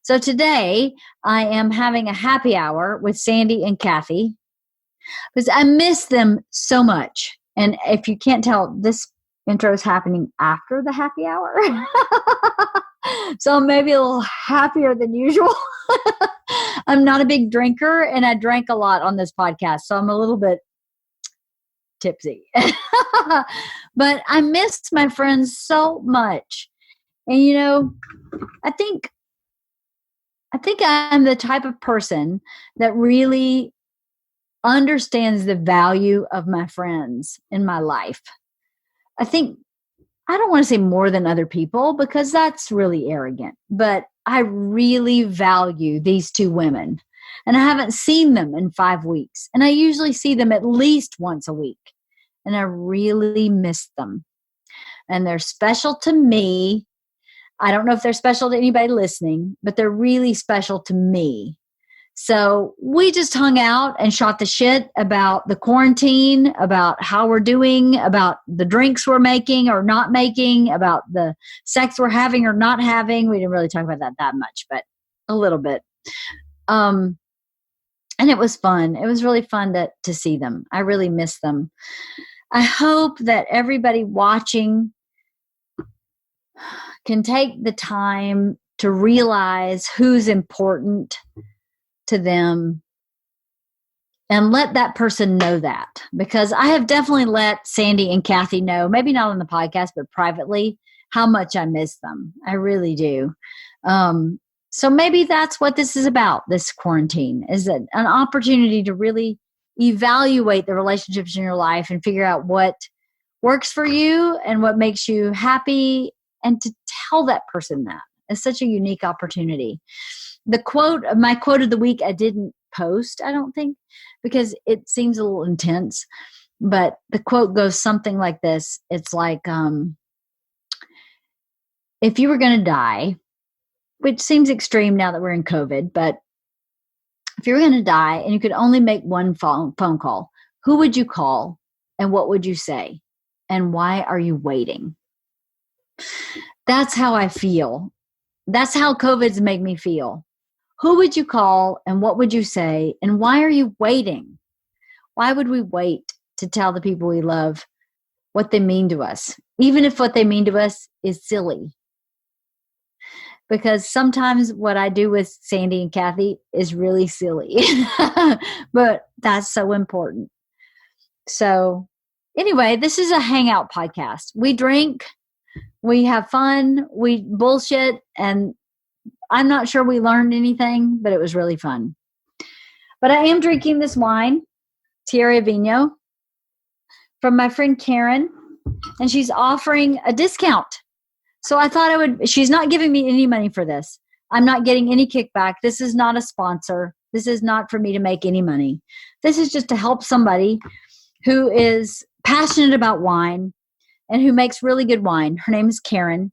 So today I am having a happy hour with Sandy and Cathy because I miss them so much. And if you can't tell, this intro is happening after the happy hour. So I'm maybe a little happier than usual. I'm not a big drinker, and I drank a lot on this podcast, so I'm a little bit tipsy. But I missed my friends so much. And I think I'm the type of person that really understands the value of my friends in my life. I don't want to say more than other people because that's really arrogant, but I really value these two women, and I haven't seen them in 5 weeks, and I usually see them at least once a week, and I really miss them, and they're special to me. I don't know if they're special to anybody listening, but they're really special to me. So we just hung out and shot the shit about the quarantine, about how we're doing, about the drinks we're making or not making, about the sex we're having or not having. We didn't really talk about that much, but a little bit. And it was fun. It was really fun to see them. I really miss them. I hope that everybody watching can take the time to realize who's important to them and let that person know that, because I have definitely let Sandy and Cathy know, maybe not on the podcast, but privately, how much I miss them. I really do. So maybe that's what this is about, this quarantine, is an opportunity to really evaluate the relationships in your life and figure out what works for you and what makes you happy, and to tell that person that. It's such a unique opportunity. My quote of the week, I didn't post, I don't think, because it seems a little intense, but the quote goes something like this. It's like, if you were going to die, which seems extreme now that we're in COVID, but if you were going to die and you could only make one phone call, who would you call and what would you say? And why are you waiting? That's how I feel. That's how COVID's made me feel. Who would you call and what would you say? And why are you waiting? Why would we wait to tell the people we love what they mean to us, even if what they mean to us is silly? Because sometimes what I do with Sandy and Cathy is really silly, but that's so important. So anyway, this is a hangout podcast. We drink, we have fun, we bullshit, and I'm not sure we learned anything, but it was really fun. But I am drinking this wine, Tierra Vino, from my friend Karen, and she's offering a discount. So I thought she's not giving me any money for this. I'm not getting any kickback. This is not a sponsor. This is not for me to make any money. This is just to help somebody who is passionate about wine and who makes really good wine. Her name is Karen.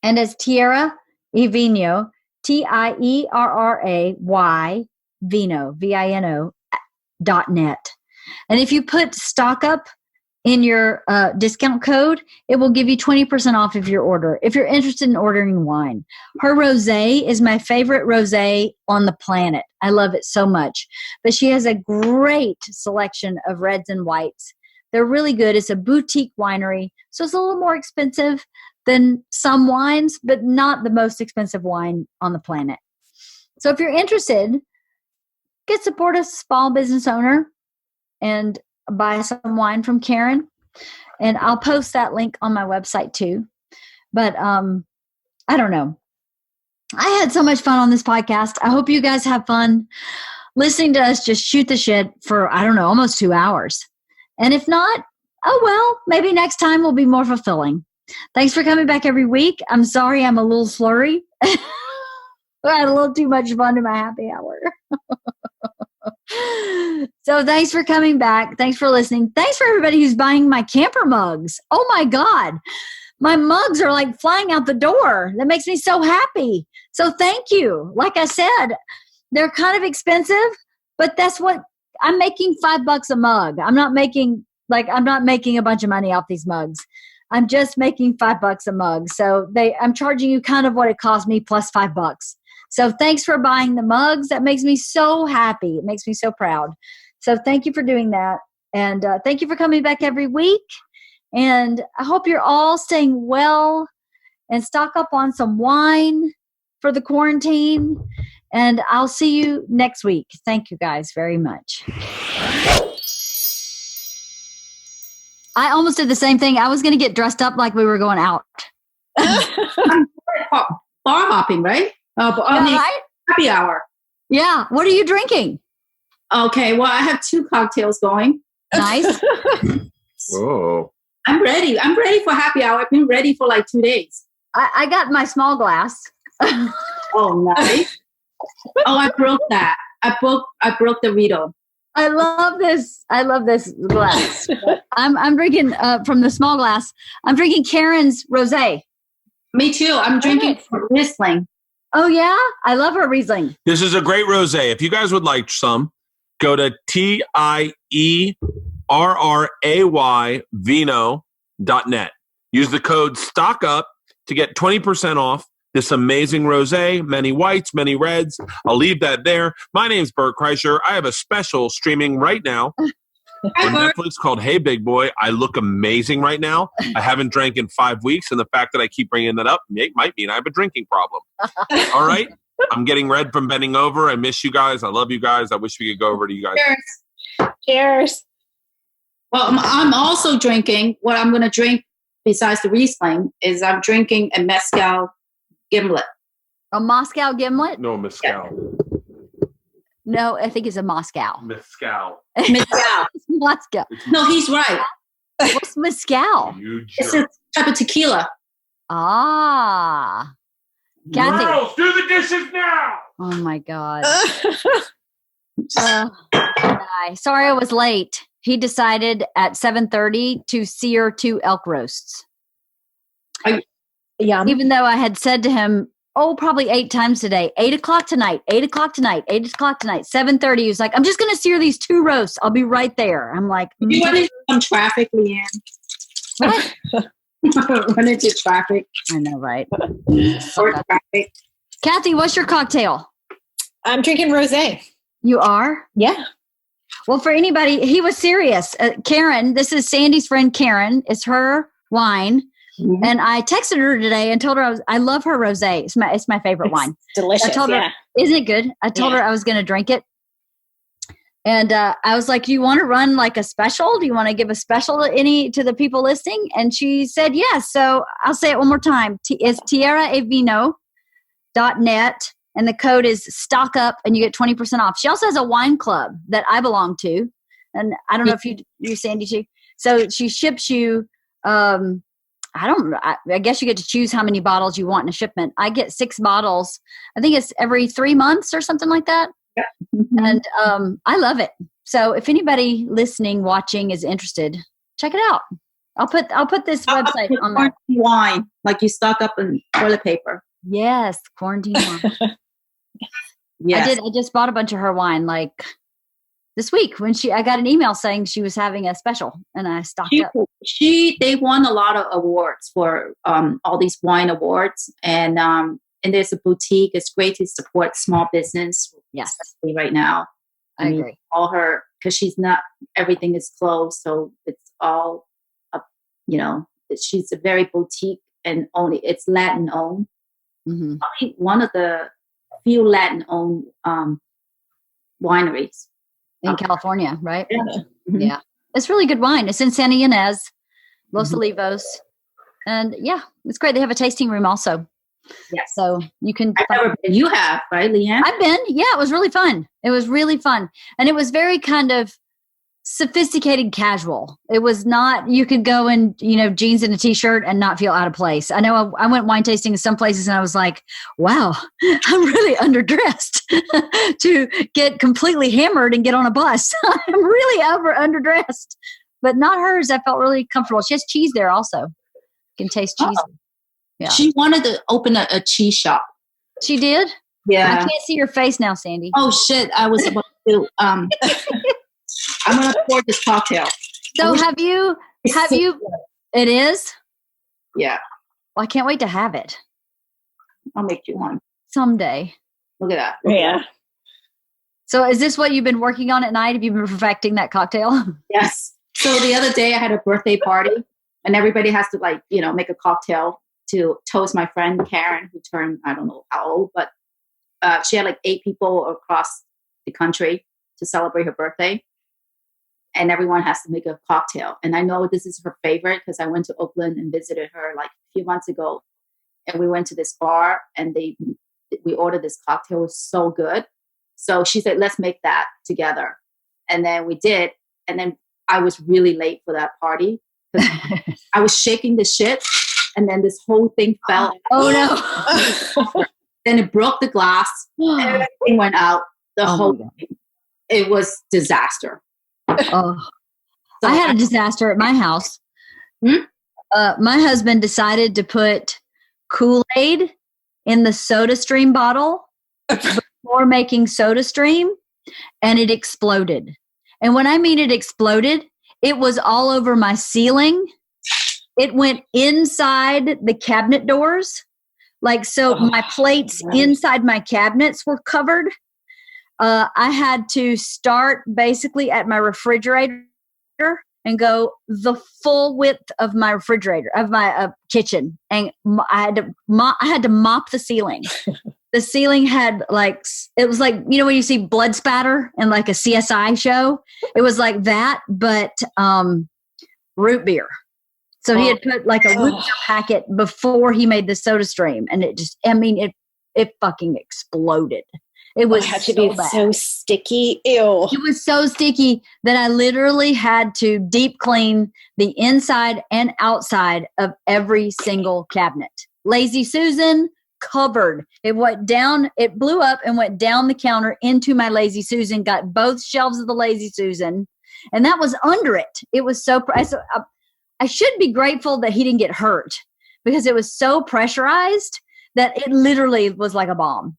And as Tierra Vino, TIERRAY Vino, VINO.net. And if you put stock up in your discount code, it will give you 20% off of your order if you're interested in ordering wine. Her rosé is my favorite rosé on the planet. I love it so much. But she has a great selection of reds and whites. They're really good. It's a boutique winery, so it's a little more expensive than some wines, but not the most expensive wine on the planet. So if you're interested, support a small business owner and buy some wine from Karen. And I'll post that link on my website too. But I don't know. I had so much fun on this podcast. I hope you guys have fun listening to us just shoot the shit for, I don't know, almost 2 hours. And if not, oh well, maybe next time will be more fulfilling. Thanks for coming back every week. I'm sorry I'm a little slurry. I had a little too much fun in my happy hour. So thanks for coming back. Thanks for listening. Thanks for everybody who's buying my camper mugs. Oh my God. My mugs are like flying out the door. That makes me so happy. So thank you. Like I said, they're kind of expensive, but that's what I'm making $5 a mug. I'm not making a bunch of money off these mugs. I'm just making $5 a mug. So I'm charging you kind of what it cost me plus $5. So thanks for buying the mugs. That makes me so happy. It makes me so proud. So thank you for doing that. And thank you for coming back every week. And I hope you're all staying well and stock up on some wine for the quarantine. And I'll see you next week. Thank you guys very much. I almost did the same thing. I was going to get dressed up like we were going out. Bar hopping, right? Right? Happy hour. Yeah. What are you drinking? Okay. Well, I have 2 cocktails going. Nice. Oh. I'm ready. I'm ready for happy hour. I've been ready for like 2 days. I got my small glass. Oh, nice. Oh, I broke that. I broke the Rito. I love this. I love this glass. I'm drinking from the small glass. I'm drinking Karen's rosé. Me too. I'm drinking Riesling. Oh yeah, I love her Riesling. This is a great rosé. If you guys would like some, go to TIERRAYVino.net. Use the code STOCKUP to get 20% off this amazing rosé, many whites, many reds. I'll leave that there. My name's Bert Kreischer. I have a special streaming right now on Netflix called Hey Big Boy. I look amazing right now. I haven't drank in 5 weeks, and the fact that I keep bringing that up might mean I have a drinking problem. All right? I'm getting red from bending over. I miss you guys. I love you guys. I wish we could go over to you guys. Cheers. Well, I'm also drinking. What I'm going to drink besides the Riesling is I'm drinking a mezcal gimlet. A Moscow gimlet? No, mezcal. No, I think it's a Moscow. Mezcal. Mezcal. Moscow. No, he's right. What's mezcal? It's a type of tequila. Ah. Cathy. Girls, do the dishes now. Oh my God. Sorry I was late. He decided at 7:30 to sear 2 elk roasts. Yeah. Even though I had said to him, probably 8 times today, 8 o'clock tonight, 8 o'clock tonight, 8 o'clock tonight, 7:30. He was like, I'm just going to sear these 2 roasts. I'll be right there. I'm like, You want into some traffic, Leanne? what? Run into traffic. I know, right? Or traffic. Cathy, what's your cocktail? I'm drinking rosé. You are? Yeah. Well, for anybody, he was serious. Karen, this is Sandy's friend Karen. It's her wine. Mm-hmm. And I texted her today and told her I love her rosé. It's my favorite wine. Delicious. I told her, isn't it good? I told her I was going to drink it. And I was like, do you want to run like a special? Do you want to give a special to the people listening? And she said, yes. So I'll say it one more time. It's tierraavino.net. And the code is STOCKUP and you get 20% off. She also has a wine club that I belong to. And I don't know if you Sandy, too. So she ships you, I guess you get to choose how many bottles you want in a shipment. I get 6 bottles. I think it's every 3 months or something like that. Yeah. Mm-hmm. And I love it. So if anybody listening, watching is interested, check it out. I'll put this website on there. Wine, like you stock up in toilet paper. Yes, quarantine wine. Yes. I just bought a bunch of her wine like this week when I got an email saying she was having a special and I stocked up. They won a lot of awards for all these wine awards and there's a boutique. It's great to support small business. Yes, especially right now. I agree. All her because she's not everything is closed, so it's all she's a very boutique and it's Latin owned. Mm-hmm. Probably one of the few Latin owned wineries in California, right? Yeah. Mm-hmm. Yeah. It's really good wine. It's in Santa Ynez, Los Olivos. And yeah, it's great. They have a tasting room also. Yes. So you can. You have, right, Leanne? I've been. Yeah, it was really fun. It was really fun. And it was very kind of sophisticated casual. It was not, you could go in, jeans and a t-shirt and not feel out of place. I know I went wine tasting in some places and I was like, wow, I'm really underdressed to get completely hammered and get on a bus. I'm really underdressed, but not hers. I felt really comfortable. She has cheese there also. You can taste cheese. Oh. Yeah. She wanted to open a cheese shop. She did? Yeah. I can't see your face now, Sandy. Oh shit. I was about to, I'm going to pour this cocktail. So have you, it is? Yeah. Well, I can't wait to have it I'll make you one. someday. Look at that. Look at that. So is this what you've been working on at night? Have you been perfecting that cocktail? Yes. So the other day I had a birthday party and everybody has to make a cocktail to toast my friend Karen, who turned, I don't know how old, but she had 8 people across the country to celebrate her birthday. And everyone has to make a cocktail. And I know this is her favorite because I went to Oakland and visited her a few months ago. And we went to this bar and we ordered this cocktail. It was so good. So she said, let's make that together. And then we did. And then I was really late for that party. I was shaking the shit. And then this whole thing fell. Oh, no. Then it broke the glass. Everything went out. The whole thing. It was disaster. Oh. So I had a disaster at my house. Hmm? My husband decided to put Kool-Aid in the Soda Stream bottle before making Soda Stream, and it exploded. And when I mean it exploded, it was all over my ceiling. It went inside the cabinet doors. My plates inside my cabinets were covered. I had to start basically at my refrigerator and go the full width of my refrigerator, of my kitchen. And I had to mop the ceiling. The ceiling had it was when you see blood spatter in a CSI show, it was like that, but root beer. So he had put a root beer packet before he made the Soda Stream. And it fucking exploded. It was had to be so sticky. Ew. It was so sticky that I literally had to deep clean the inside and outside of every single cabinet. Lazy Susan covered. It went down, it blew up and went down the counter into my Lazy Susan, got both shelves of the Lazy Susan, and that was under it. It was so, I should be grateful that he didn't get hurt because it was so pressurized that it literally was like a bomb.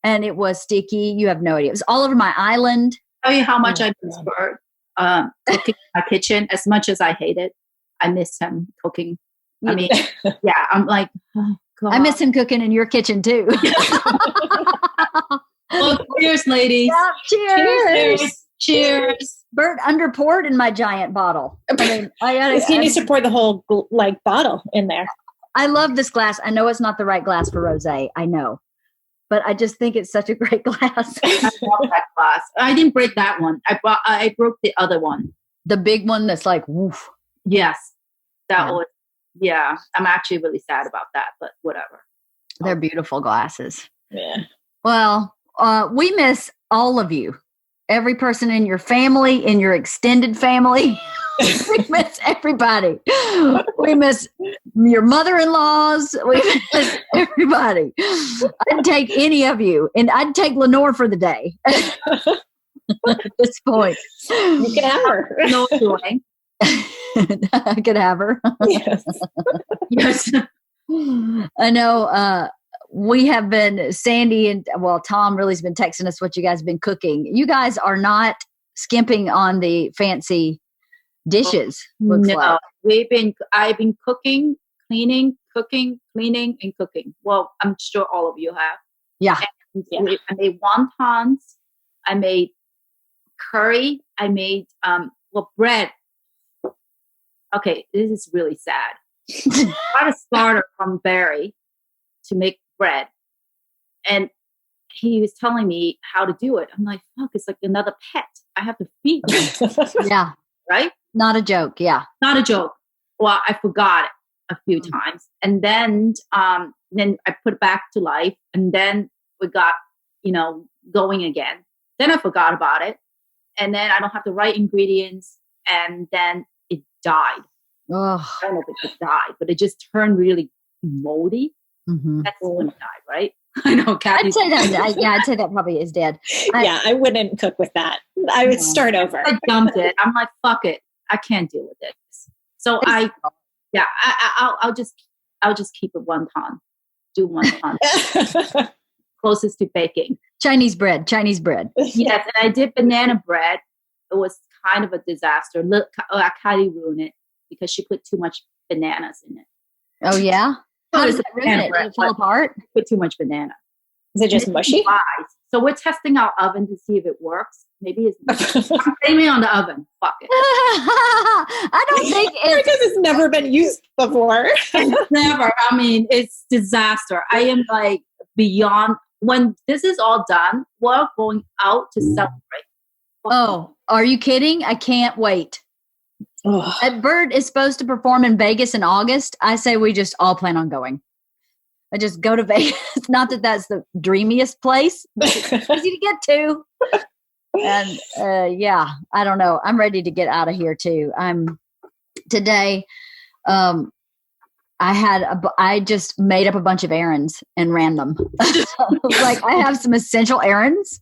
And it was sticky. You have no idea. It was all over my island. Tell you how much I miss Bert cooking in my kitchen. As much as I hate it, I miss him cooking. I mean, yeah, I'm like, oh, God. I miss him cooking in your kitchen too. Well, cheers, ladies. Yeah, cheers. Cheers. Bert underpoured in my giant bottle. He needs to pour the whole bottle in there. I love this glass. I know it's not the right glass for rosé. I know. But I just think it's such a great glass. I love that glass. I didn't break that one. I broke the other one. The big one that's woof. Yes. That was, yeah. I'm actually really sad about that, but whatever. They're beautiful glasses. Yeah. Well, we miss all of you. Every person in your family, in your extended family. We miss everybody. We miss your mother-in-laws. We miss everybody. I'd take any of you, and I'd take Lenore for the day. At this point, you can have her. No joy. I could have her. Yes. Yes. I know. We have been, Sandy and Tom really has been texting us what you guys have been cooking. You guys are not skimping on the fancy dishes. No, I've been cooking, cleaning, and cooking. Well, I'm sure all of you have. Yeah. I made wontons. I made curry. I made bread. Okay, this is really sad. I got a starter from Barry to make bread, and he was telling me how to do it. I'm like, fuck, it's like another pet. I have to feed you. Yeah. Right? Not a joke. Yeah. Not a joke. Well, I forgot it a few times. And then I put it back to life. And then we got, going again. Then I forgot about it. And then I don't have the right ingredients. And then it died. Oh. I don't know if it died, but it just turned really moldy. Mm-hmm. That's when it died, right? I know, Cathy. I'd say that. I'd say that probably is dead. I wouldn't cook with that. I would start over. I dumped it. I'm like, fuck it. I can't deal with this. So I'll just keep it wonton. Do wonton. Closest to baking. Chinese bread. Yes, and I did banana bread. It was kind of a disaster. Cathy ruined it because she put too much bananas in it. Oh, yeah? How does it's that ruin it? Does it fall apart? Put too much banana. Is it just mushy? So we're testing our oven to see if it works. Maybe it's I'm blaming on the oven. Fuck it. I don't think Because it's never been used before. Never. I mean, it's disaster. I am like beyond. When this is all done, we're going out to celebrate. Oh, are you kidding? I can't wait. That Bert is supposed to perform in Vegas in August. I say we just all plan on going. I just go to Vegas. Not that that's the dreamiest place, but it's easy to get to. And yeah, I don't know. I'm ready to get out of here too. Today. I just made up a bunch of errands and ran them. Like I have some essential errands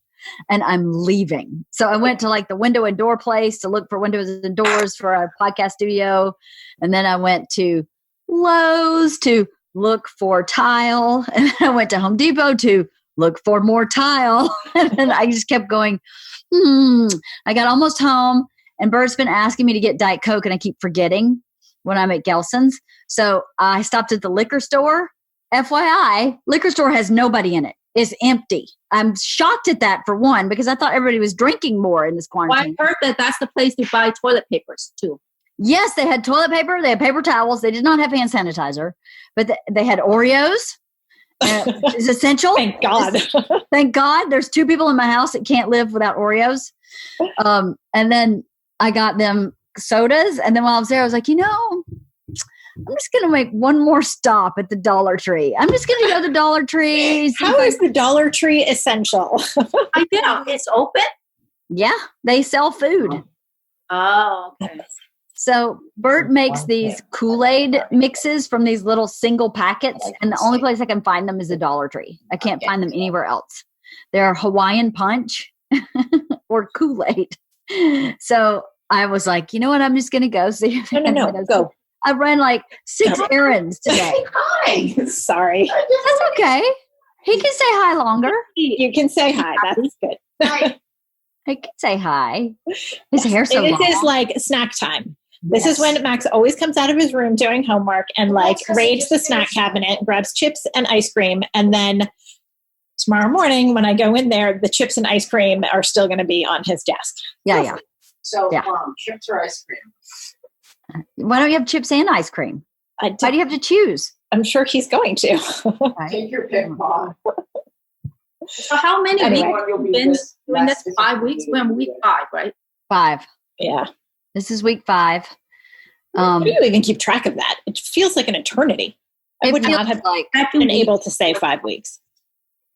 and I'm leaving. So I went to like the window and door place to look for windows and doors for our podcast studio. And then I went to Lowe's to look for tile. And then I went to Home Depot to look for more tile. And then I just kept going, I got almost home and Bert's been asking me to get Diet Coke and I keep forgetting when I'm at Gelson's. So I stopped at the liquor store. FYI, liquor store has nobody in it. It's empty. I'm shocked at that for one, because I thought everybody was drinking more in this quarantine. Well, I heard that that's the place to buy toilet papers too. Yes, they had toilet paper. They had paper towels. They did not have hand sanitizer, but they had Oreos. Which is essential. Thank God. Thank God. There's 2 people in my house that can't live without Oreos. And then I got them sodas. And then while I was there, I was like, I'm just going to make one more stop at the Dollar Tree. I'm just going to go to the Dollar Tree. How is the Dollar Tree essential? I know. It's open? Yeah, they sell food. Oh, okay. So Bert makes these Kool-Aid mixes from these little single packets, and the only place I can find them is the Dollar Tree. I can't find them anywhere else. They're Hawaiian Punch or Kool-Aid. So I was like, you know what? I'm just going to go see. No, go. I ran like 6 errands today. Hi. Sorry. That's okay. He can say hi longer. You can say hi. That's good. He can say hi. His hair's so long. This is like snack time. This is when Max always comes out of his room doing homework and like raids the snack cabinet, grabs chips and ice cream. And then tomorrow morning when I go in there, the chips and ice cream are still going to be on his desk. Yeah. So chips or ice cream? Why don't you have chips and ice cream? Why do you have to choose? I'm sure he's going to. Take your pick, Mom. So how many weeks have you been doing this? 5 weeks? We're in week 5, right? 5. Yeah. This is week 5. How do you even keep track of that? It feels like an eternity. I would not have been able to say 5 weeks.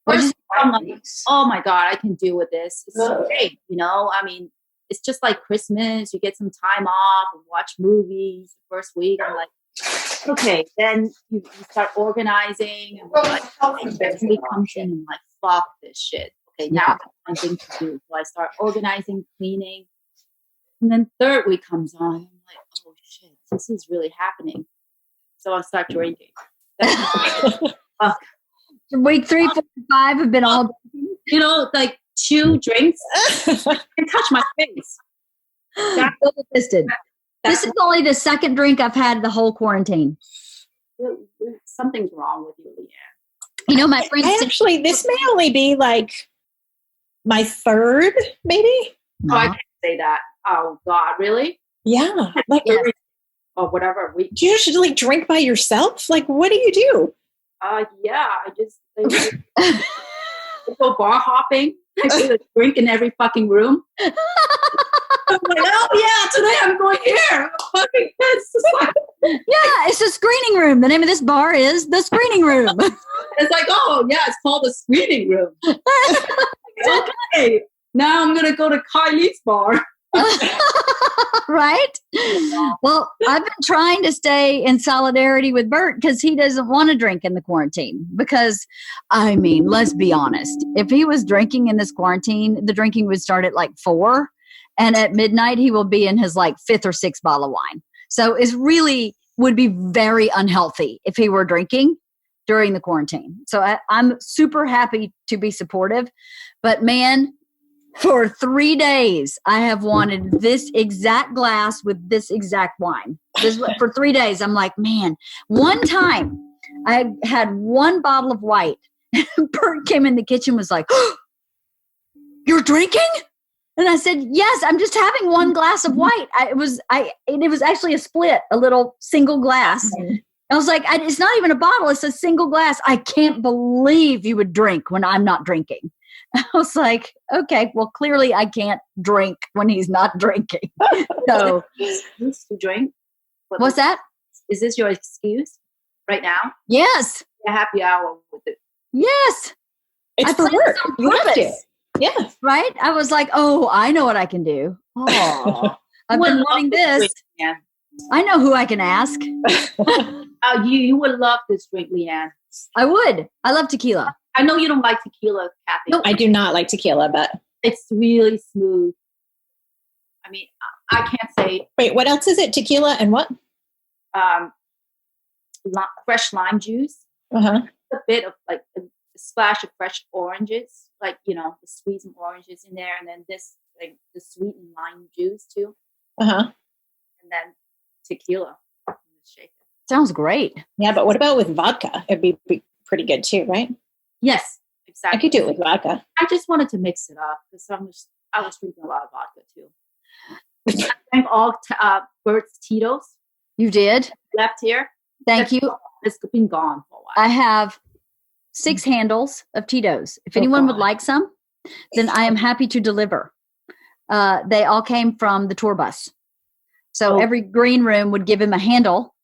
Oh my God, I can deal with this. It's so great. I mean, it's just like Christmas. You get some time off and watch movies. The first week, I'm like, okay. Then you start organizing. And next week comes in and I'm like, fuck this shit. Okay, now I have something to do. So I start organizing, cleaning. And then third week comes on. I'm like, oh shit, this is really happening. So I start drinking. Fuck. Week 3, 4, 5 have been all, like 2 drinks and touch my face. This is only the second drink I've had the whole quarantine. Something's wrong with you, Leanne. My friend. This may only be like my 3rd, maybe. No. Oh, I can't say that. Oh God, really? Yeah. Like, or whatever. Do you usually drink by yourself? Like, what do you do? Yeah, I just I go bar hopping. I put a drink in every fucking room. I'm like, oh yeah, today I'm going here. I'm fucking pissed. It's a screening room. The name of this bar is the screening room. It's like, oh yeah, it's called the screening room. Okay, now I'm gonna go to Kylie's bar. Right? Well, I've been trying to stay in solidarity with Bert because he doesn't want to drink in the quarantine. Because, let's be honest. If he was drinking in this quarantine, the drinking would start at like 4. And at midnight, he will be in his like 5th or 6th bottle of wine. So it really would be very unhealthy if he were drinking during the quarantine. So I'm super happy to be supportive. But man, For 3 days, I have wanted this exact glass with this exact wine. For 3 days, I'm like, man. One time, I had one bottle of white. Bert came in the kitchen, was like, oh, "You're drinking?" And I said, "Yes, I'm just having one glass of white." It was actually a split, a little single glass. I was like, "It's not even a bottle; it's a single glass." I can't believe you would drink when I'm not drinking. I was like, okay, well, clearly I can't drink when he's not drinking. So, excuse to drink? What's that? Is this your excuse right now? Yes. A happy hour with it. Yes. It's for work. You have to. Yeah. Right? I was like, oh, I know what I can do. Oh, I've been wanting this. Drink, I know who I can ask. You would love this drink, Leanne. I would. I love tequila. I know you don't like tequila, Kathy. No, I do not like tequila, but it's really smooth. I mean, I can't say. Wait, what else is it? Tequila and what? Fresh lime juice. Uh-huh. A bit of like a splash of fresh oranges, like, you know, the squeezed oranges in there, and then this, like the sweetened lime juice too. Uh-huh. And then tequila. Shake it. Sounds great. Yeah, but what about with vodka? It'd be pretty good too, right? Yes, exactly. I could do it with vodka. I just wanted to mix it up because I was drinking a lot of vodka too. I drank all Bert's Tito's. You did? Left here. Thank you. It's been gone for a while. I have 6 handles of Tito's. If anyone would like some, then I am happy to deliver. They all came from the tour bus. So every green room would give him a handle.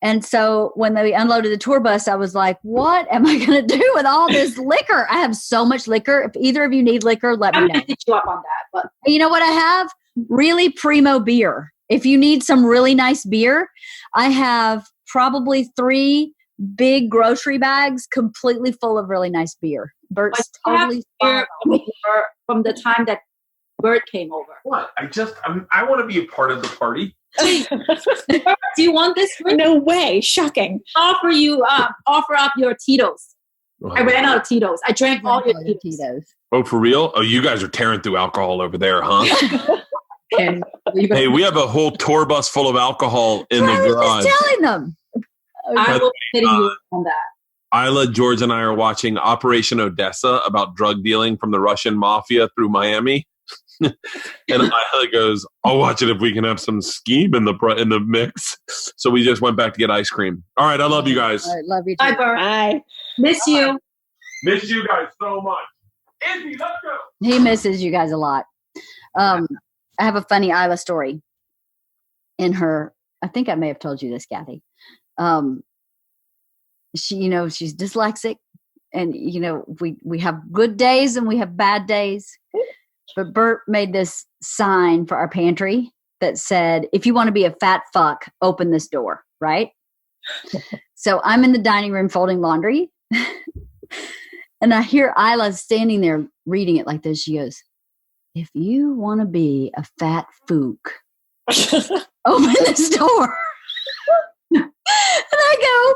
And so when they unloaded the tour bus, I was like, what am I going to do with all this liquor? I have so much liquor. If either of you need liquor, let me know. I'm going to hit you up on that. But you know what I have? Really primo beer. If you need some really nice beer, I have probably 3 big grocery bags completely full of really nice beer. Bert's totally from the time that Bert came over. What? I want to be a part of the party. Do you want this drink? No way. Shocking. Offer up your Tito's. I ran out of Tito's. I drank all your Tito's. Oh, for real? Oh, you guys are tearing through alcohol over there, huh? Hey, we have a whole tour bus full of alcohol in the garage. Just telling them. I will be hitting you on that. Isla, George, and I are watching Operation Odessa about drug dealing from the Russian mafia through Miami. And Isla goes, "I'll watch it if we can have some scheme in the mix." So we just went back to get ice cream. All right, I love you guys. I love you too. Bye, Bert. Bye. Miss you. Miss you guys so much. Izzy, let's go. He misses you guys a lot. I have a funny Isla story. I think I may have told you this, Kathy. She's dyslexic, and we have good days and we have bad days. But Bert made this sign for our pantry that said, "If you want to be a fat fuck, open this door," right? So I'm in the dining room folding laundry, and I hear Isla standing there reading it like this. She goes, "If you want to be a fat fook, open this door." And I go,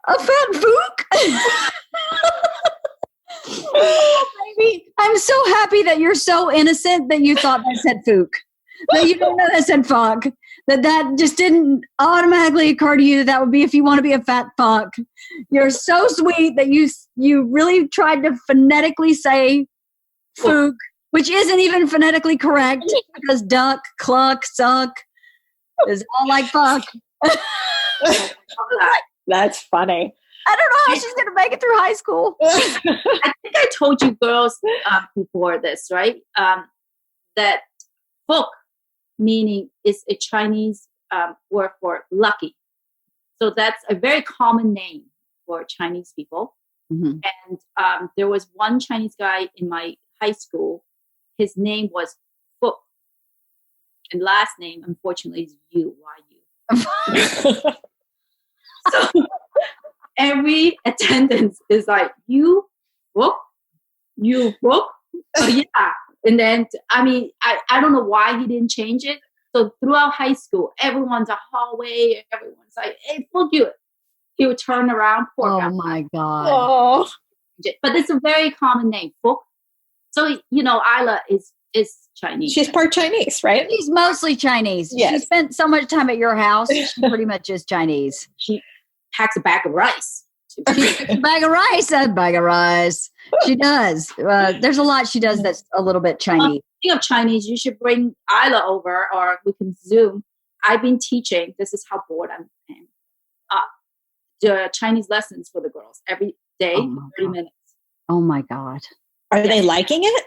"A fat fook?" Oh, baby. I'm so happy that you're so innocent that you thought that said fook. That you don't know that said fuck. That just didn't automatically occur to you that would be if you want to be a fat fuck. You're so sweet that you really tried to phonetically say fook, which isn't even phonetically correct because duck, cluck, suck is all like fuck. That's funny. I don't know how she's going to make it through high school. I think I told you girls before this, right? That "fuk" meaning is a Chinese word for lucky. So that's a very common name for Chinese people. Mm-hmm. And there was one Chinese guy in my high school. His name was Fuk. And last name, unfortunately, is Yu. So every attendance is like, "You book, you book." Oh, yeah. And then, I don't know why he didn't change it. So throughout high school, everyone's a hallway. Everyone's like, "Hey, book you." He would turn around. Poor guy. Oh, my God. Oh. But it's a very common name, book. So, Isla is Chinese. She's part Chinese, right? She's mostly Chinese. Yes. She spent so much time at your house. She pretty much is Chinese. She packs a bag of rice. A bag of rice. She does. There's a lot she does that's a little bit Chinese. Speaking of Chinese, you should bring Isla over, or we can Zoom. I've been teaching. This is how bored I'm. The Chinese lessons for the girls every day, 30 minutes. Oh my God. Are they liking it?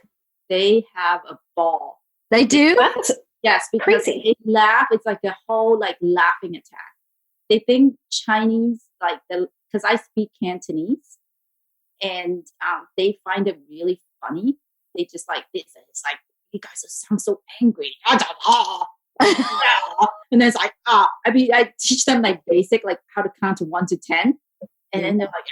They have a ball. They do? What? Yes, because Crazy. they laugh. It's like a whole laughing attack. They think Chinese, because I speak Cantonese, and they find it really funny. They just like this. It's like, you guys sound so angry. And then it's like, I teach them basic, how to count to 1 to 10. And then they're like,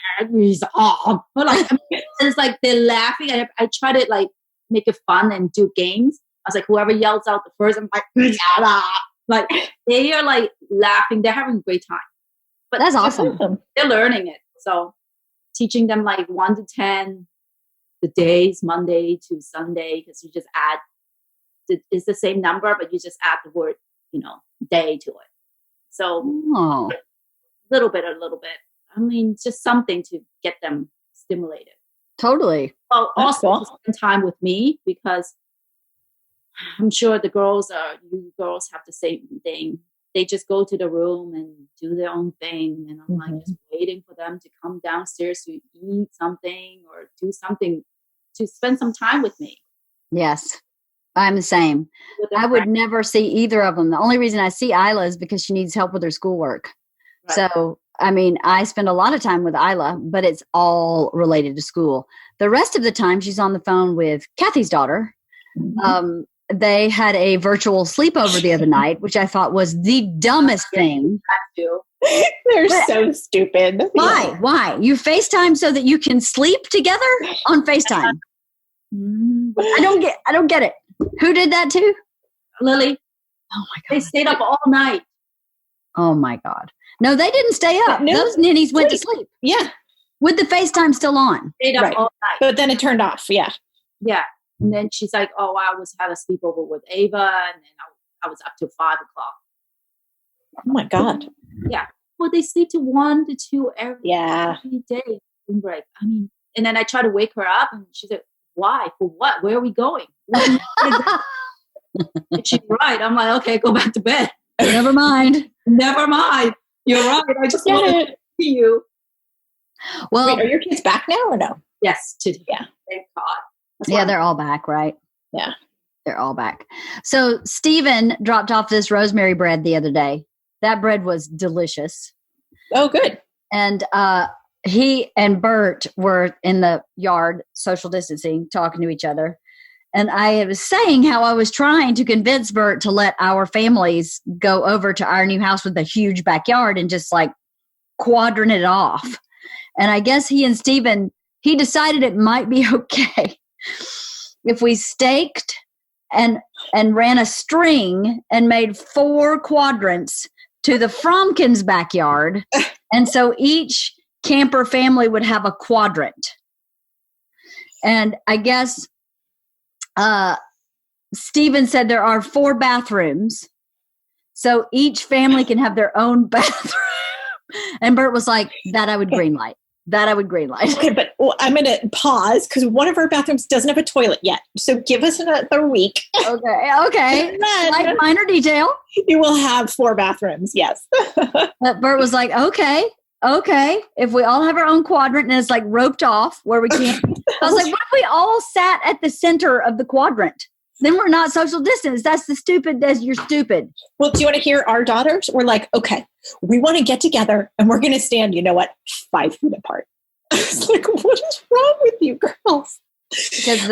it's like they're laughing. And I try to make it fun and do games. I was like, whoever yells out the first, I'm like, they are laughing. They're having a great time. But that's awesome. They're learning it. So teaching them 1 to 10, the days, Monday to Sunday, because you just add, it's the same number, but you just add the word, day to it. So a little bit. I mean, just something to get them stimulated. Totally. Well, also spend time with me, because I'm sure you girls have the same thing. They just go to the room and do their own thing. And I'm just waiting for them to come downstairs to eat something or do something, to spend some time with me. Yes, I'm the same. I would never see either of them. The only reason I see Isla is because she needs help with her schoolwork. Right. So, I mean, I spend a lot of time with Isla, but it's all related to school. The rest of the time, she's on the phone with Kathy's daughter. Mm-hmm. They had a virtual sleepover the other night, which I thought was the dumbest thing. They're so stupid. Why? Yeah. Why? You FaceTime so that you can sleep together on FaceTime. I don't get it. Who did that to? Lily. Oh my God. They stayed up all night. Oh my God. No, they didn't stay up. No, those ninnies went to sleep. Yeah. With the FaceTime still on. Stayed up all night. But then it turned off. Yeah. Yeah. And then she's like, oh, I had a sleepover with Ava, and then I was up till 5 o'clock. Oh my God. Yeah. Well, they sleep to 1 to 2 every day. Break. I mean, and then I try to wake her up, and she's like, why? For what? Where are we going? And she's right. I'm like, okay, go back to bed. Never mind. Never mind. You're right. I just wanted to see you. Well, wait, are your kids back now or no? Yes. Yeah. Thank God. Yeah, they're all back, right? Yeah. They're all back. So Stephen dropped off this rosemary bread the other day. That bread was delicious. Oh, good. And he and Bert were in the yard, social distancing, talking to each other. And I was saying how I was trying to convince Bert to let our families go over to our new house with a huge backyard and just quadrant it off. And I guess he and Stephen, he decided it might be okay if we staked and ran a string and made 4 quadrants to the Fromkins' backyard. And so each camper family would have a quadrant. And I guess Stephen said there are 4 bathrooms. So each family can have their own bathroom. And Bert was like, that I would green light. Okay, but I'm going to pause because one of our bathrooms doesn't have a toilet yet. So give us another week. Okay. Like minor detail. You will have 4 bathrooms, yes. But Bert was like, okay. If we all have our own quadrant and it's roped off where we can't. I was like, what if we all sat at the center of the quadrant? Then we're not social distance. You're stupid. Well, do you want to hear our daughters? We're like, okay, we want to get together and we're going to stand, 5 feet apart. I was like, what is wrong with you girls? Because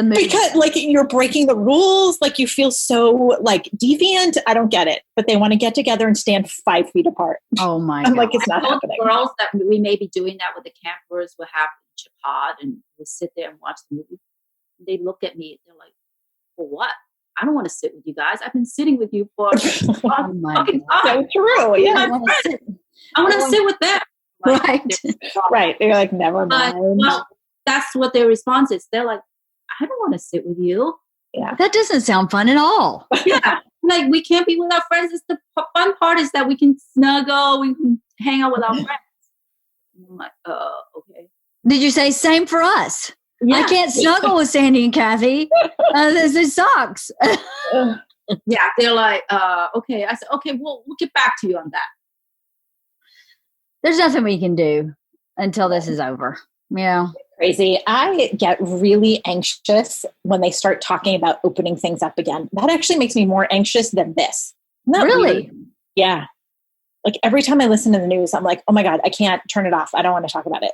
you're breaking the rules. You feel so deviant. I don't get it. But they want to get together and stand 5 feet apart. Oh my God. I'm like, it's not happening. Girls that we may be doing that with the campers. We'll have a pod and we'll sit there and watch the movie. They look at me. They're like, for what? I don't want to sit with you guys. I've been sitting with you for fucking time. So true. Yeah. I want to sit with them. Right. Right. They're like, never mind. Well, that's what their response is. They're like, I don't want to sit with you. Yeah. That doesn't sound fun at all. Yeah. Like, we can't be with our friends. It's the fun part is that we can snuggle, we can hang out with our friends. And I'm like, okay. Did you say same for us? Yeah. I can't snuggle with Sandy and Kathy. This sucks. Yeah, they're like, okay. I said, okay, we'll get back to you on that. There's nothing we can do until this is over. Yeah. Crazy. I get really anxious when they start talking about opening things up again. That actually makes me more anxious than this. Isn't that Really? weird? Yeah. Like every time I listen to the news, I'm like, oh my God, I can't turn it off. I don't want to talk about it.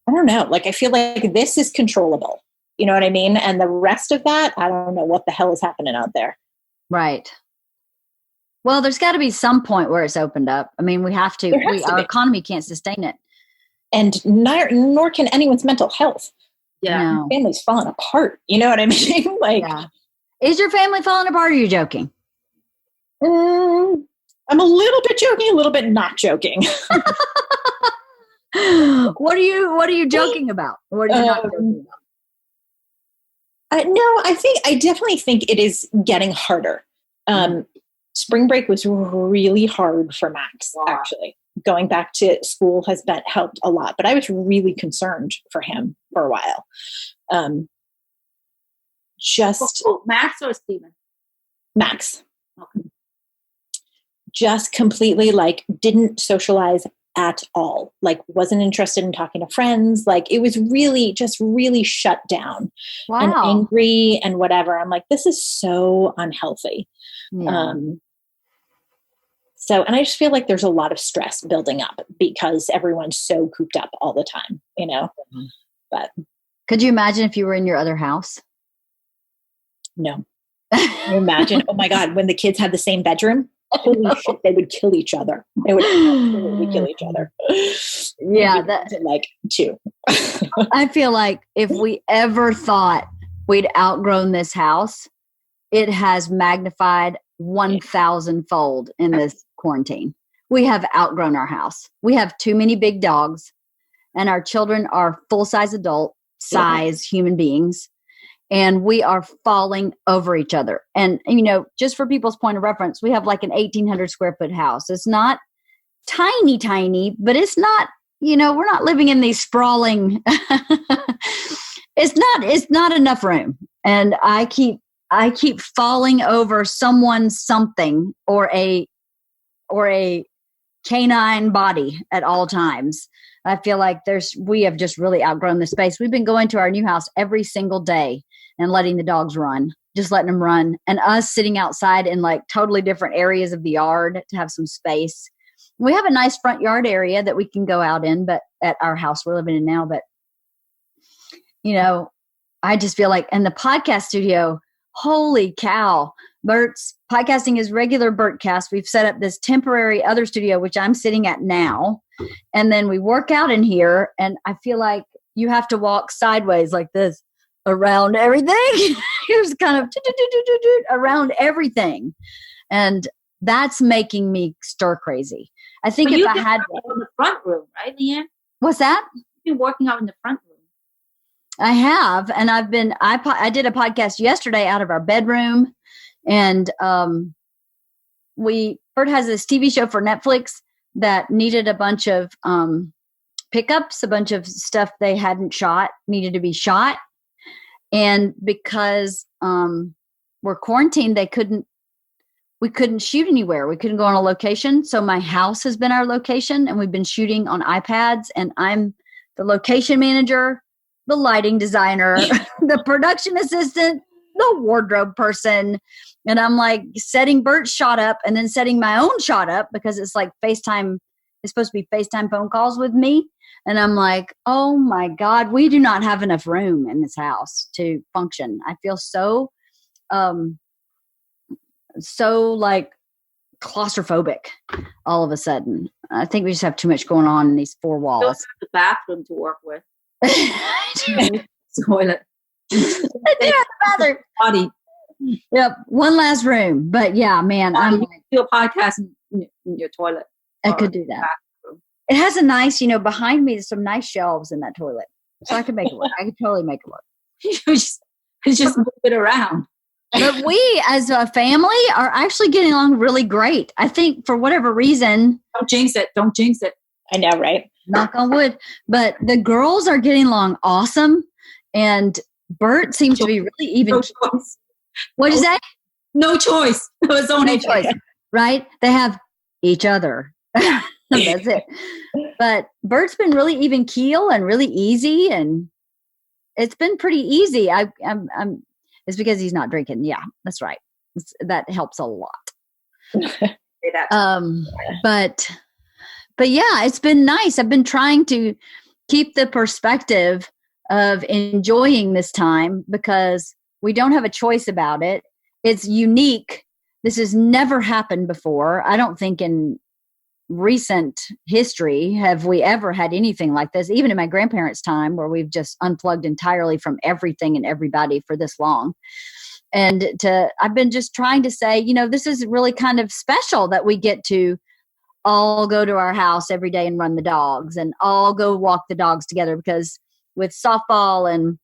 I don't know. Like, I feel like this is controllable. You know what I mean? And the rest of that, I don't know what the hell is happening out there. Right. Well, there's got to be some point where it's opened up. I mean, we have to. Our economy can't sustain it. And nor can anyone's mental health. Yeah. No. Family's falling apart. You know what I mean? Like, Yeah. Is your family falling apart or are you joking? I'm a little bit joking, a little bit not joking. What are you joking about? What are you not joking about? No, I definitely think it is getting harder. Spring break was really hard for Max, actually. Going back to school has helped a lot, but I was really concerned for him for a while. Max or Steven? Max. Okay. Just completely didn't socialize at all. Wasn't interested in talking to friends. It was really shut down. Wow. And angry and whatever. I'm like, this is so unhealthy. Yeah. And I just feel like there's a lot of stress building up because everyone's so cooped up all the time, but could you imagine if you were in your other house? No. Can you imagine? Oh my God, when the kids had the same bedroom, holy shit, they would kill each other. They would absolutely kill each other. Yeah. Two. I feel like if we ever thought we'd outgrown this house, it has magnified 1,000-fold in this quarantine. We have outgrown our house. We have too many big dogs, and our children are full-size adult size human beings, and we are falling over each other. And just for people's point of reference, we have an 1,800 square foot house. It's not tiny, but it's not, we're not living in these sprawling. It's not enough room, and I keep falling over someone's something or a canine body at all times. I feel like we have just really outgrown the space. We've been going to our new house every single day and letting the dogs run, just letting them run, and us sitting outside in totally different areas of the yard to have some space. We have a nice front yard area that we can go out in, but at our house we're living in now, but I just feel like, and the podcast studio, holy cow, Bert's podcasting is regular Bertcast. We've set up this temporary other studio, which I'm sitting at now. And then we work out in here. And I feel like you have to walk sideways like this around everything. Here's kind of around everything. And that's making me stir crazy. I think if I had in the front room, right, Leanne? What's that? You've been working out in the front room. I have, and I did a podcast yesterday out of our bedroom, and Bert has this TV show for Netflix that needed a bunch of pickups, a bunch of stuff they hadn't shot, needed to be shot, and because we're quarantined, we couldn't shoot anywhere. We couldn't go on a location, so my house has been our location, and we've been shooting on iPads, and I'm the location manager, the lighting designer, the production assistant, the wardrobe person. And I'm setting Bert's shot up and then setting my own shot up because it's FaceTime. It's supposed to be FaceTime phone calls with me. And I'm oh my God, we do not have enough room in this house to function. I feel so claustrophobic all of a sudden. I think we just have too much going on in these four walls. Don't have the bathroom to work with. Toilet. I do have a bathroom. Body. Yep, one last room. But yeah, man, You can do a podcast in your toilet. I could do that. Bathroom. It has a nice, behind me, there's some nice shelves in that toilet, so I could make it work. I could totally make it work. just move it around. But we, as a family, are actually getting along really great. I think for whatever reason. Don't jinx it. Don't jinx it. I know, right? Knock on wood. But the girls are getting along awesome. And Bert seems to be really even. No choice. What'd you say? No choice. It was only choice. Right? They have each other. That's it. But Bert's been really even keel and really easy. And it's been pretty easy. It's because he's not drinking. Yeah, that's right. That helps a lot. But yeah, it's been nice. I've been trying to keep the perspective of enjoying this time because we don't have a choice about it. It's unique. This has never happened before. I don't think in recent history have we ever had anything like this, even in my grandparents' time where we've just unplugged entirely from everything and everybody for this long. And I've been just trying to say, this is really kind of special that we get to all go to our house every day and run the dogs and all go walk the dogs together, because with softball and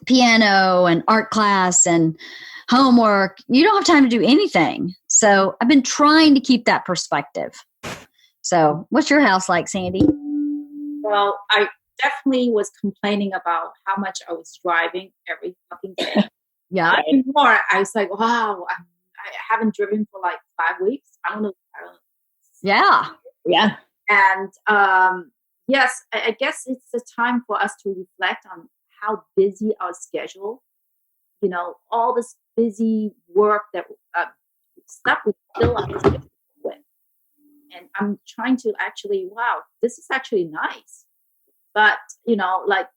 piano and art class and homework, you don't have time to do anything. So I've been trying to keep that perspective. So what's your house like, Sandy? Well, I definitely was complaining about how much I was driving every fucking day. Yeah. More, I was like, wow, I haven't driven for like 5 weeks. I don't know. Yeah. Yeah. And yes, I guess it's the time for us to reflect on how busy our schedule, all this busy work that stuff we fill up with. And I'm trying to actually, wow, this is actually nice. But, like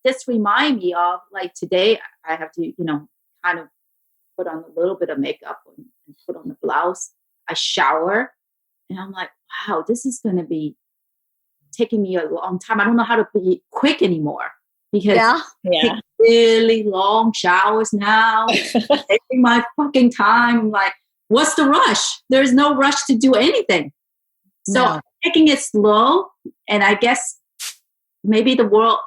this remind me of like today I have to, kind of put on a little bit of makeup and put on the blouse. I shower and I'm like, wow, this is going to be taking me a long time. I don't know how to be quick anymore because I take really long showers now. Taking my fucking time. I'm like, what's the rush? There's no rush to do anything. So I'm taking it slow. And I guess maybe the world,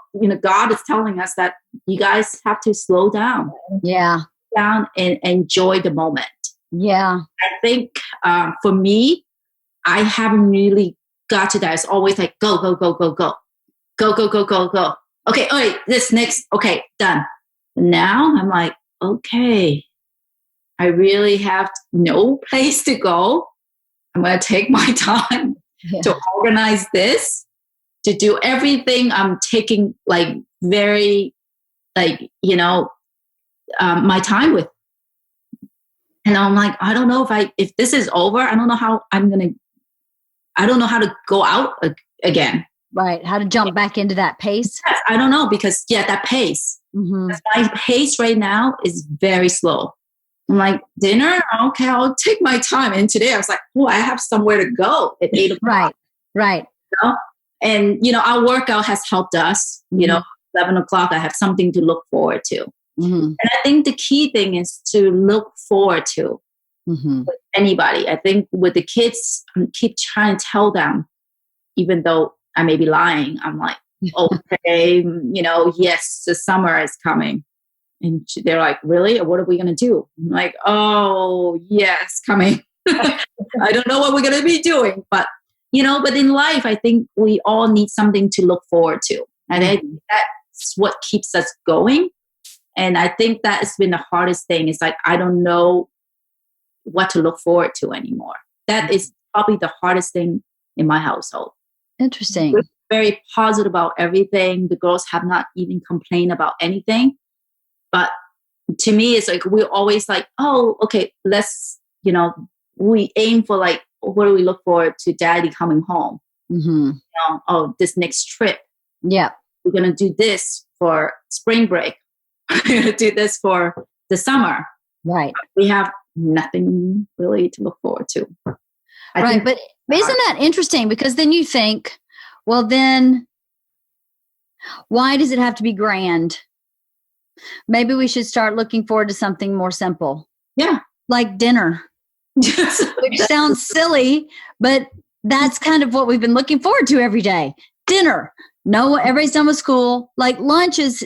God is telling us that you guys have to slow down. Yeah. Down and enjoy the moment. Yeah. I think for me, I haven't really got to that. It's always like, go, go, go, go, go. Go, go, go, go, go. Okay, all right, this next. Okay, done. Now I'm like, okay, I really have no place to go. I'm going to take my time to organize this, to do everything. I'm taking like very, like, my time with. And I'm like, I don't know if this is over, I don't know how to go out again. Right. How to jump back into that pace. Yes, I don't know because that pace. Mm-hmm. My pace right now is very slow. I'm like, dinner? Okay, I'll take my time. And today I was like, oh, I have somewhere to go at 8 o'clock. Right. And, our workout has helped us. 11 o'clock, I have something to look forward to. Mm-hmm. And I think the key thing is to look forward to with anybody. I think with the kids, I keep trying to tell them, even though I may be lying, I'm like, okay, yes, the summer is coming. And they're like, really? What are we going to do? I'm like, oh, yes, coming. I don't know what we're going to be doing. But, but in life, I think we all need something to look forward to. And I think that's what keeps us going. And I think that has been the hardest thing. It's like, I don't know what to look forward to anymore. That is probably the hardest thing in my household. Interesting. We're very positive about everything. The girls have not even complained about anything. But to me, it's like, we're always like, oh, okay, let's, we aim for like, what do we look forward to daddy coming home? Mm-hmm. This next trip. Yeah. We're going to do this for spring break. We're going to do this for the summer. Right. We have nothing really to look forward to. Right. But isn't that interesting? Because then you think, well, then why does it have to be grand? Maybe we should start looking forward to something more simple. Yeah. Like dinner. Which sounds silly, but that's kind of what we've been looking forward to every day. Dinner. No, everybody's done with school. Like lunch is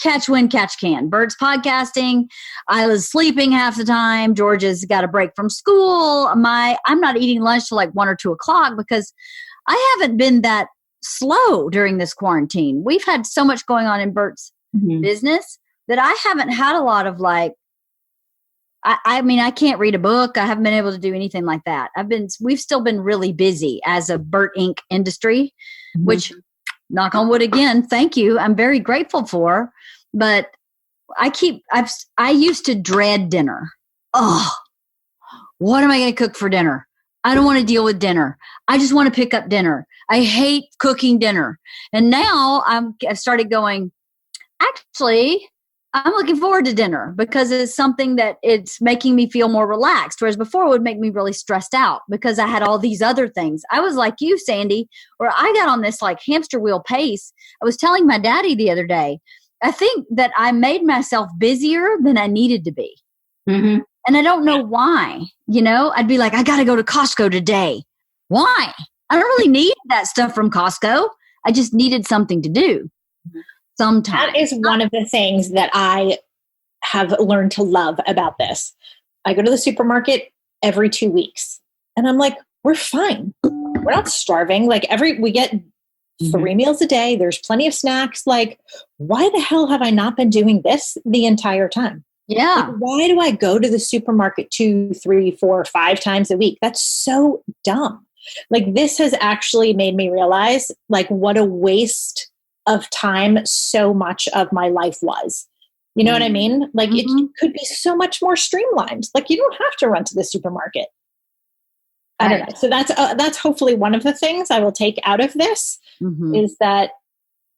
catch when catch can. Bert's podcasting. I was sleeping half the time. George's got a break from school. I'm not eating lunch till like 1 or 2 o'clock because I haven't been that slow during this quarantine. We've had so much going on in Bert's business that I haven't had a lot of like, I mean, I can't read a book. I haven't been able to do anything like that. We've still been really busy as a Bert Inc. industry, which, knock on wood again, thank you. I'm very grateful for, but I used to dread dinner. Oh, what am I going to cook for dinner? I don't want to deal with dinner. I just want to pick up dinner. I hate cooking dinner. And now I've started going, actually, I'm looking forward to dinner because it's something that it's making me feel more relaxed. Whereas before it would make me really stressed out because I had all these other things. I was like you, Sandy, where I got on this like hamster wheel pace. I was telling my daddy the other day, I think that I made myself busier than I needed to be. Mm-hmm. And I don't know why. I'd be like, I got to go to Costco today. Why? I don't really need that stuff from Costco. I just needed something to do. Sometimes. That is one of the things that I have learned to love about this. I go to the supermarket every 2 weeks and I'm like, we're fine. We're not starving. Like we get 3 meals a day. There's plenty of snacks. Like, why the hell have I not been doing this the entire time? Yeah. Like, why do I go to the supermarket 2, 3, 4, 5 times a week? That's so dumb. Like, this has actually made me realize like what a waste of time so much of my life was. You know what I mean? Like it could be so much more streamlined. Like you don't have to run to the supermarket. I don't know. So that's hopefully one of the things I will take out of this is that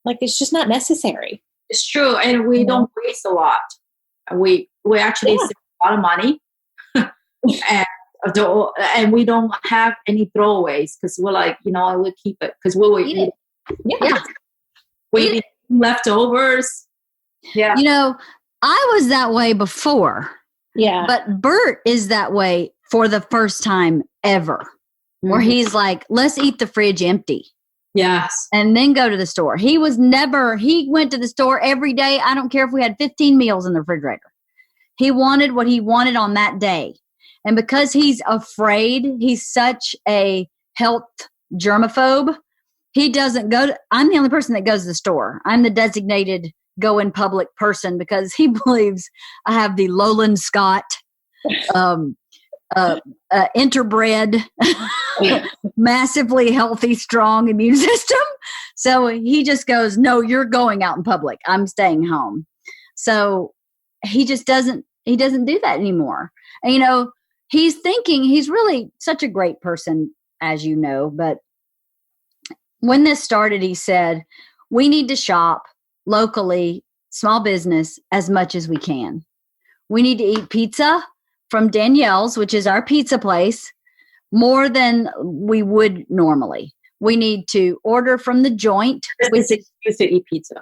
like it's just not necessary. It's true, and we don't waste a lot. We actually save a lot of money, and we don't have any throwaways because we're like, we'll keep it because we'll eat it. Yeah. We eat leftovers. Yeah. I was that way before. Yeah. But Bert is that way for the first time ever, where he's like, let's eat the fridge empty. Yes. And then go to the store. He went to the store every day. I don't care if we had 15 meals in the refrigerator. He wanted what he wanted on that day. And because he's afraid, he's such a health germaphobe, he doesn't I'm the only person that goes to the store. I'm the designated go in public person because he believes I have the Lowland Scott, interbred, massively healthy, strong immune system. So he just goes, no, you're going out in public. I'm staying home. So he just doesn't do that anymore. And, he's thinking he's really such a great person, as you know, but when this started, he said, we need to shop locally, small business, as much as we can. We need to eat pizza from Danielle's, which is our pizza place, more than we would normally. We need to order from the joint. We used to eat pizza.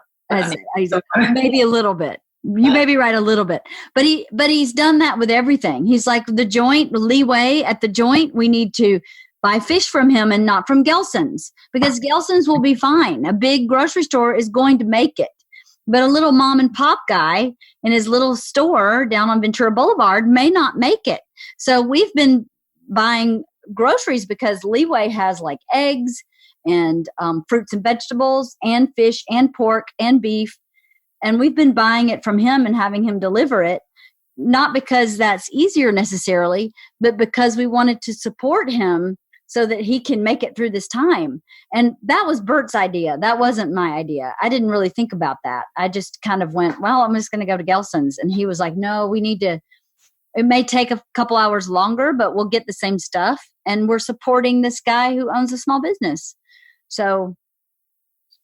Maybe a little bit. You may be right a little bit. But he's done that with everything. He's like, the joint, leeway at the joint, we need to buy fish from him and not from Gelson's because Gelson's will be fine. A big grocery store is going to make it. But a little mom and pop guy in his little store down on Ventura Boulevard may not make it. So we've been buying groceries because Leeway has like eggs and fruits and vegetables and fish and pork and beef. And we've been buying it from him and having him deliver it. Not because that's easier necessarily, but because we wanted to support him so that he can make it through this time. And that was Bert's idea. That wasn't my idea. I didn't really think about that. I just kind of went, well, I'm just going to go to Gelson's. And he was like, no, we need to, it may take a couple hours longer, but we'll get the same stuff. And we're supporting this guy who owns a small business. So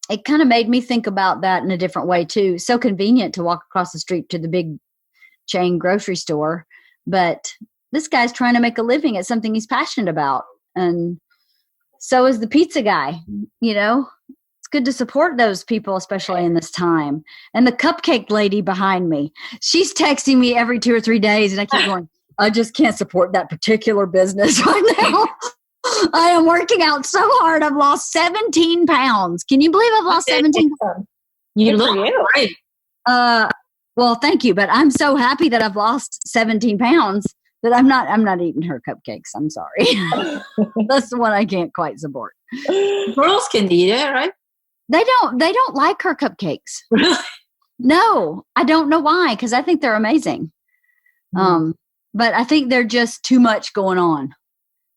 it kind of made me think about that in a different way too. So convenient to walk across the street to the big chain grocery store. But this guy's trying to make a living at something he's passionate about. And so is the pizza guy, it's good to support those people, especially in this time. And the cupcake lady behind me, she's texting me every 2 or 3 days. And I keep going, I just can't support that particular business right now. I am working out so hard. I've lost 17 pounds. Can you believe I've lost 17 pounds? You look great. Well, thank you, but I'm so happy that I've lost 17 pounds that I'm not eating her cupcakes. I'm sorry. That's the one I can't quite support. Girls can eat it, right? They don't like her cupcakes. Really? No, I don't know why, because I think they're amazing. But I think they're just too much going on.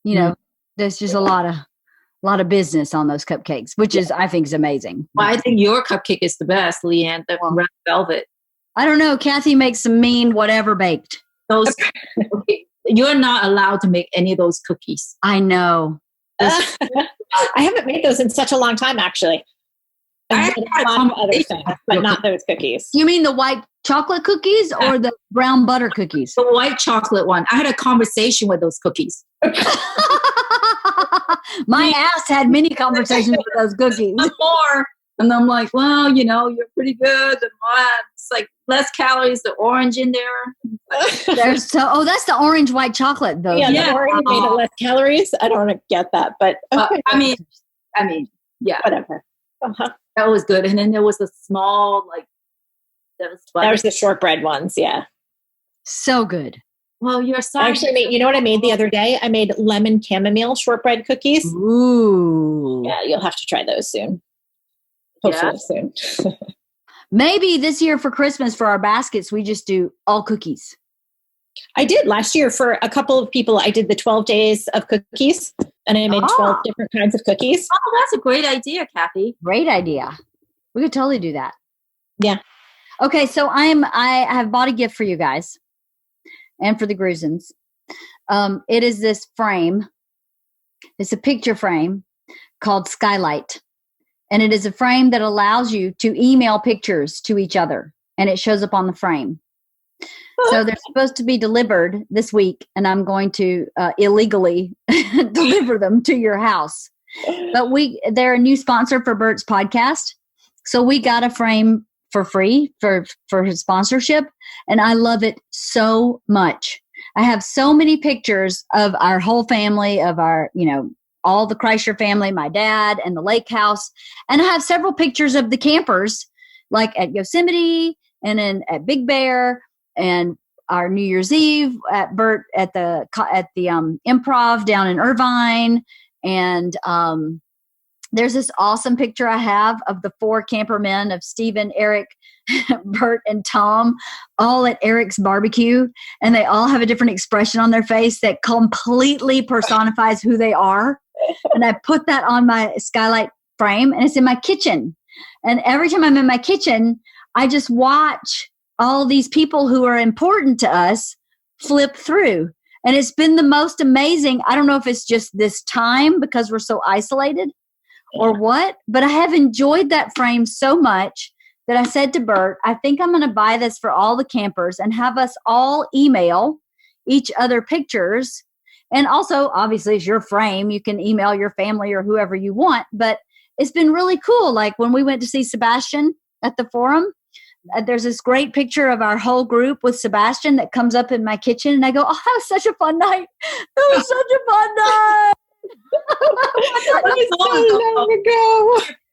You know, there's just a lot of business on those cupcakes, which is, I think, is amazing. Well, I think your cupcake is the best, Leanne, the red velvet. I don't know. Kathy makes some mean whatever baked. Those, okay, you're not allowed to make any of those cookies. I know. I haven't made those in such a long time, actually. I've made a lot of other things, but not those cookies. You mean the white chocolate cookies or the brown butter cookies? The white chocolate one. I had a conversation with those cookies. My ass had many conversations with those cookies. More. And I'm like, well, you know, you're pretty good. And it's like less calories, the orange in there. That's the orange white chocolate, though. Yeah, the orange made it less calories. I don't get that, but okay. I mean, yeah. Whatever. Uh-huh. That was good. And then there was a small, like, that was the shortbread ones, yeah. So good. Well, you're sorry. I actually made, you know what I made the other day? I made lemon chamomile shortbread cookies. Ooh. Yeah, you'll have to try those soon. Hopefully soon. Maybe this year for Christmas, for our baskets, we just do all cookies. I did last year for a couple of people. I did the 12 days of cookies, and I made 12 different kinds of cookies. Oh, that's a great idea, Kathy. Great idea. We could totally do that. Yeah. Okay, so I have bought a gift for you guys and for the Gruzins. It is this frame. It's a picture frame called Skylight. And it is a frame that allows you to email pictures to each other. And it shows up on the frame. So they're supposed to be delivered this week. And I'm going to illegally deliver them to your house. But they're a new sponsor for Bert's podcast. So we got a frame for free for his sponsorship. And I love it so much. I have so many pictures of our whole family, of our, all the Kreischer family, my dad and the lake house. And I have several pictures of the campers, like at Yosemite and then at Big Bear and our New Year's Eve at Bert at the Improv down in Irvine. And there's this awesome picture I have of the 4 camper men of Stephen, Eric, Bert, and Tom, all at Eric's barbecue. And they all have a different expression on their face that completely personifies who they are. And I put that on my Skylight frame, and it's in my kitchen. And every time I'm in my kitchen, I just watch all these people who are important to us flip through. And it's been the most amazing. I don't know if it's just this time because we're so isolated or what, but I have enjoyed that frame so much that I said to Bert, I think I'm going to buy this for all the campers and have us all email each other pictures. And also, obviously, it's your frame. You can email your family or whoever you want. But it's been really cool. Like when we went to see Sebastian at the Forum, there's this great picture of our whole group with Sebastian that comes up in my kitchen. And I go, oh, that was such a fun night. It was such a fun night.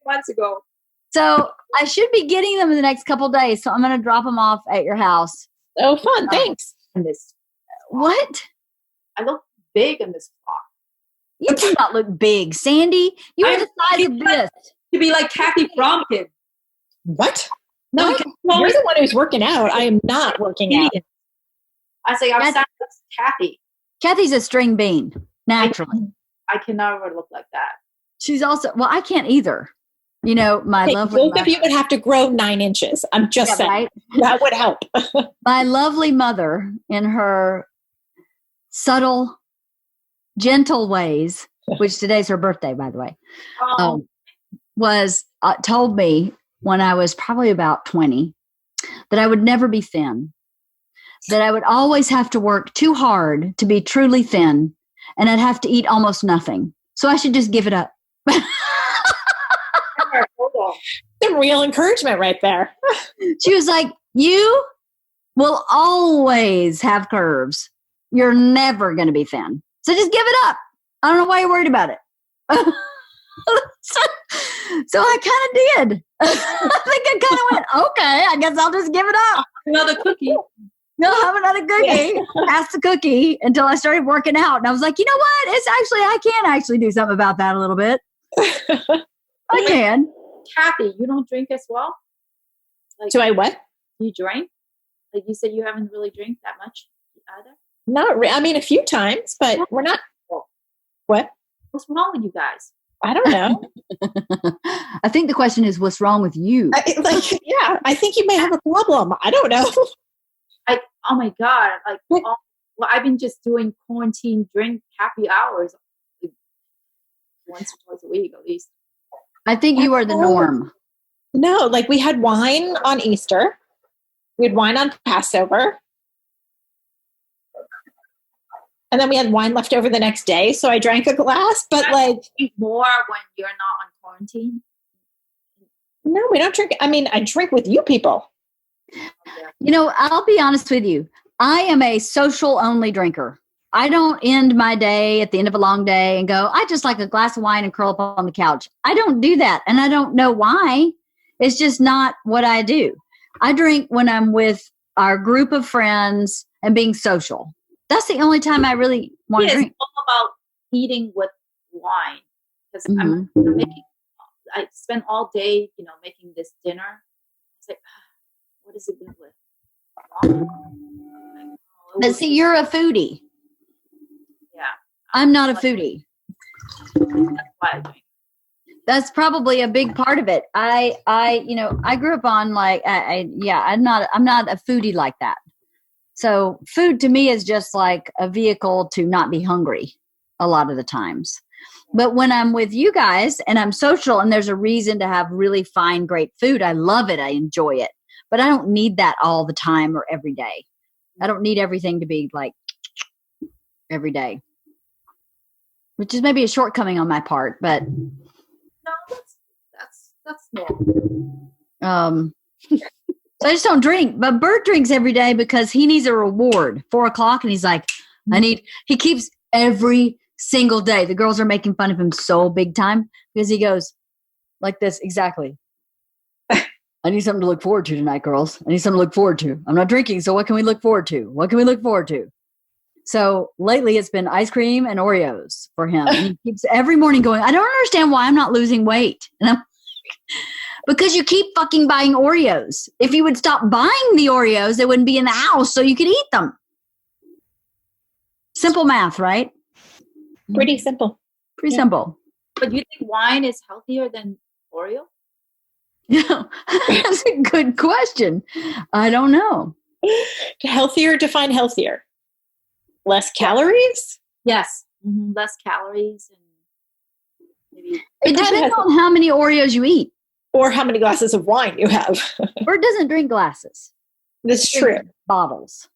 Months ago. So I should be getting them in the next couple of days. So I'm going to drop them off at your house. Oh, fun. Thanks. What? I look big in this flock. You do not look big, Sandy. You are the size of this. To be like Kathy Fromkin. What? No, you're the one who's working out. I am not working out. I say I'm like Kathy. Kathy's a string bean, naturally. I can never look like that. She's also, well, I can't either. My lovely both of you would have to grow 9 inches. I'm just saying. Right? That would help. My lovely mother, in her subtle, gentle ways, which today's her birthday, by the way, was told me when I was probably about 20 that I would never be thin, that I would always have to work too hard to be truly thin, and I'd have to eat almost nothing. So I should just give it up. Some real encouragement right there. She was like, you will always have curves. You're never going to be thin. So just give it up. I don't know why you're worried about it. So I kind of did. I think I kind of went, okay, I guess I'll just give it up. Another cookie. No, have another cookie. Pass the cookie until I started working out. And I was like, you know what? I can actually do something about that a little bit. I can. Cathy, you don't drink as well? Like, Do I what? you drink? Like you said, you haven't really drank that much either? I mean, a few times, but we're not. What? What's wrong with you guys? I don't know. I think the question is, what's wrong with you? I think you may have a problem. I don't know. Oh my God. I've been just doing quarantine drink happy hours like, once or twice a week at least. I think you are the norm. No, like we had wine on Easter. We had wine on Passover. And then we had wine left over the next day. So I drank a glass, but like more when you're not on quarantine. No, we don't drink. I mean, I drink with you people. You know, I'll be honest with you. I am a social only drinker. I don't end my day at the end of a long day and go, I just like a glass of wine and curl up on the couch. I don't do that. And I don't know why. It's just not what I do. I drink when I'm with our group of friends and being social. That's the only time I really want to drink. It's all about eating with wine. Because I spent all day, making this dinner. It's like, what is it good with? But see, you're a foodie. Yeah. I'm not a foodie. That's why I drink. That's probably a big part of it. I grew up on I'm not a foodie like that. So food to me is just like a vehicle to not be hungry a lot of the times. But when I'm with you guys and I'm social and there's a reason to have really fine, great food, I love it. I enjoy it. But I don't need that all the time or every day. I don't need everything to be like every day, which is maybe a shortcoming on my part, but no, that's normal. So I just don't drink. But Bert drinks every day because he needs a reward. 4:00, and he's like, he keeps every single day. The girls are making fun of him so big time because he goes like this, exactly. I need something to look forward to tonight, girls. I need something to look forward to. I'm not drinking, so what can we look forward to? What can we look forward to? So lately it's been ice cream and Oreos for him. And he keeps every morning going, I don't understand why I'm not losing weight. And I'm because you keep fucking buying Oreos. If you would stop buying the Oreos, they wouldn't be in the house so you could eat them. Simple math, right? Pretty simple. Pretty simple. But you think wine is healthier than Oreo? Yeah, that's a good question. I don't know. Healthier, define healthier. Less calories? Yes. Mm-hmm. Less calories. And maybe it depends on how many Oreos you eat. Or how many glasses of wine you have. Bert doesn't drink glasses. That's true. Bottles.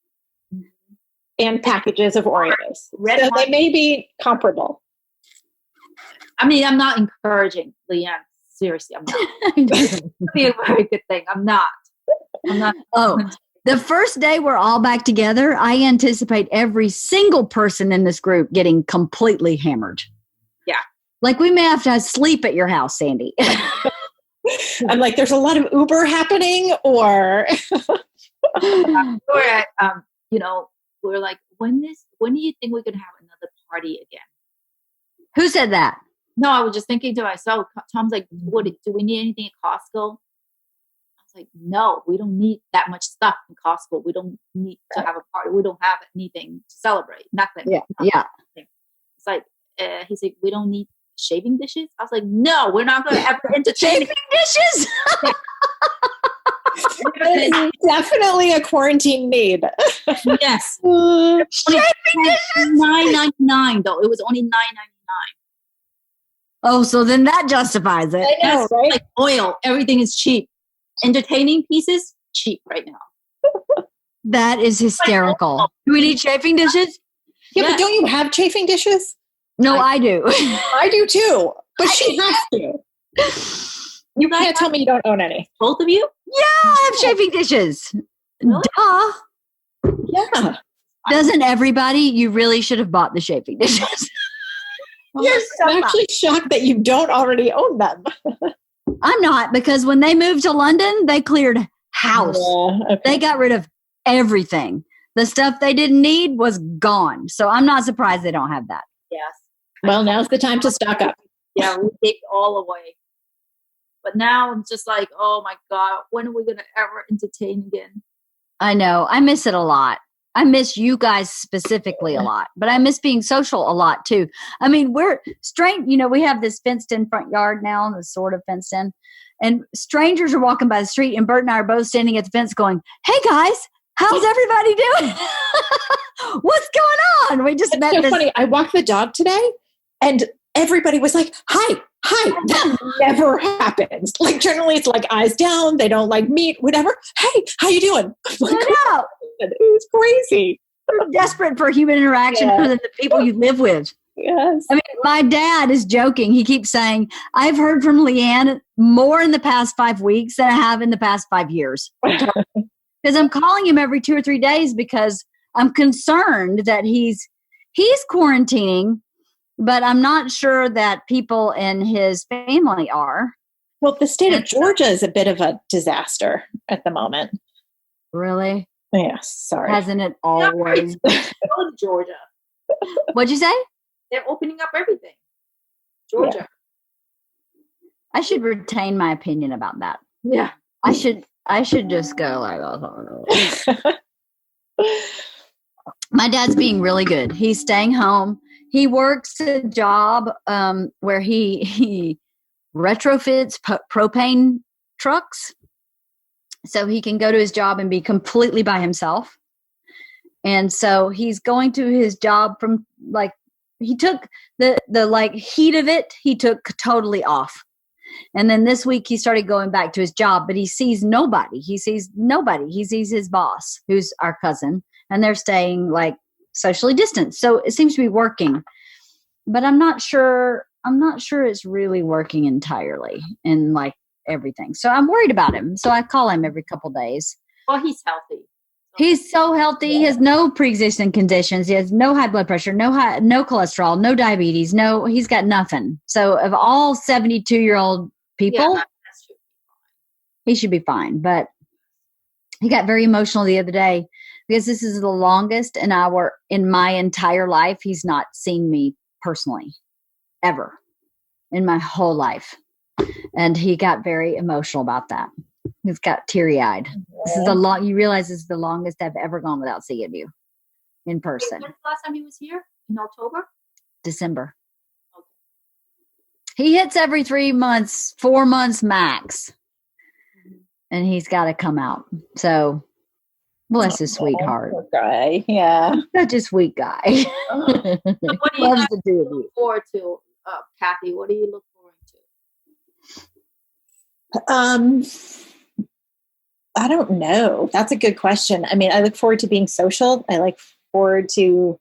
And packages of Oreos. So they may be comparable. I mean, I'm not encouraging Leanne. Seriously, I'm not. It'd be a very good thing. I'm not. Oh, the first day we're all back together, I anticipate every single person in this group getting completely hammered. Yeah. Like we may have to sleep at your house, Sandy. I'm like, there's a lot of Uber happening, or we're like, when do you think we could have another party again? Who said that? No, I was just thinking to myself. Tom's like, do we need anything at Costco? I was like, no, we don't need that much stuff in Costco. We don't need to have a party. We don't have anything to celebrate. Nothing. Yeah. It's like, he's like, we don't need shaving dishes. I was like, no, we're not going to ever entertain shaving dishes. It's definitely a quarantine need. Yes. Shaving dishes. $9.99 though. It was only $9.99. Oh, so then that justifies it. I know, right? Like oil, everything is cheap. Entertaining pieces, cheap right now. That is hysterical. Do we need chafing dishes? Yeah, but don't you have chafing dishes? No, I do. I do too. But she has to. You can't tell me you don't own any. Both of you? Yeah, I have chafing dishes. Really? Duh. Yeah. Doesn't everybody? You really should have bought the chafing dishes. You're so I'm actually shocked that you don't already own them. I'm not, because when they moved to London, they cleared house. Yeah, okay. They got rid of everything. The stuff they didn't need was gone. So I'm not surprised they don't have that. Yes. Well, now's the time to stock up. Yeah, we take all away. But now I'm just like, oh my God, when are we going to ever entertain again? I know. I miss it a lot. I miss you guys specifically a lot, but I miss being social a lot too. I mean, we're strange. We have this fenced in front yard now, that's sort of fenced in, and strangers are walking by the street, and Bert and I are both standing at the fence going, "Hey guys, how's everybody doing? What's going on?" We just met so this. funny. I walked the dog today and everybody was like, hi. That never happens. Like generally it's like eyes down. They don't like meet, whatever. Hey, how you doing? I'm like, I know. it was crazy. You're desperate for human interaction other than the people you live with. Yes. I mean, my dad is joking. He keeps saying, I've heard from Leanne more in the past 5 weeks than I have in the past 5 years. Because I'm calling him every 2 or 3 days because I'm concerned that he's quarantining, but I'm not sure that people in his family are. Well, the state of Georgia is a bit of a disaster at the moment. Really? Yes, sorry. Hasn't it always? Go to Georgia. What'd you say? They're opening up everything. Georgia. Yeah. I should retain my opinion about that. Yeah. I should just go like, oh. My dad's being really good. He's staying home. He works a job where he retrofits propane trucks, so he can go to his job and be completely by himself. And so he's going to his job from he took the heat of it. He took totally off. And then this week he started going back to his job, but he sees nobody. He sees his boss, who's our cousin, and they're staying socially distanced. So it seems to be working, but I'm not sure it's really working entirely in everything. So I'm worried about him. So I call him every couple days. Well, he's healthy. He's so healthy. Yeah. He has no pre-existing conditions. He has no high blood pressure, no cholesterol, no diabetes. He's got nothing. So of all 72-year-old people, he should be fine. But he got very emotional the other day because this is the longest in my entire life. He's not seen me personally ever in my whole life. And he got very emotional about that. He's got teary-eyed. This is you realize this is the longest I've ever gone without seeing you in person. When's the last time he was here? In October? December. Okay. He hits every 3 months, 4 months max. Mm-hmm. And he's got to come out. So bless his sweetheart. Poor guy. Yeah. Such a sweet guy. So what do you Loves to do with you. look forward to, Cathy? What do you look forward to? I don't know. That's a good question. I mean, I look forward to being social. I look forward to,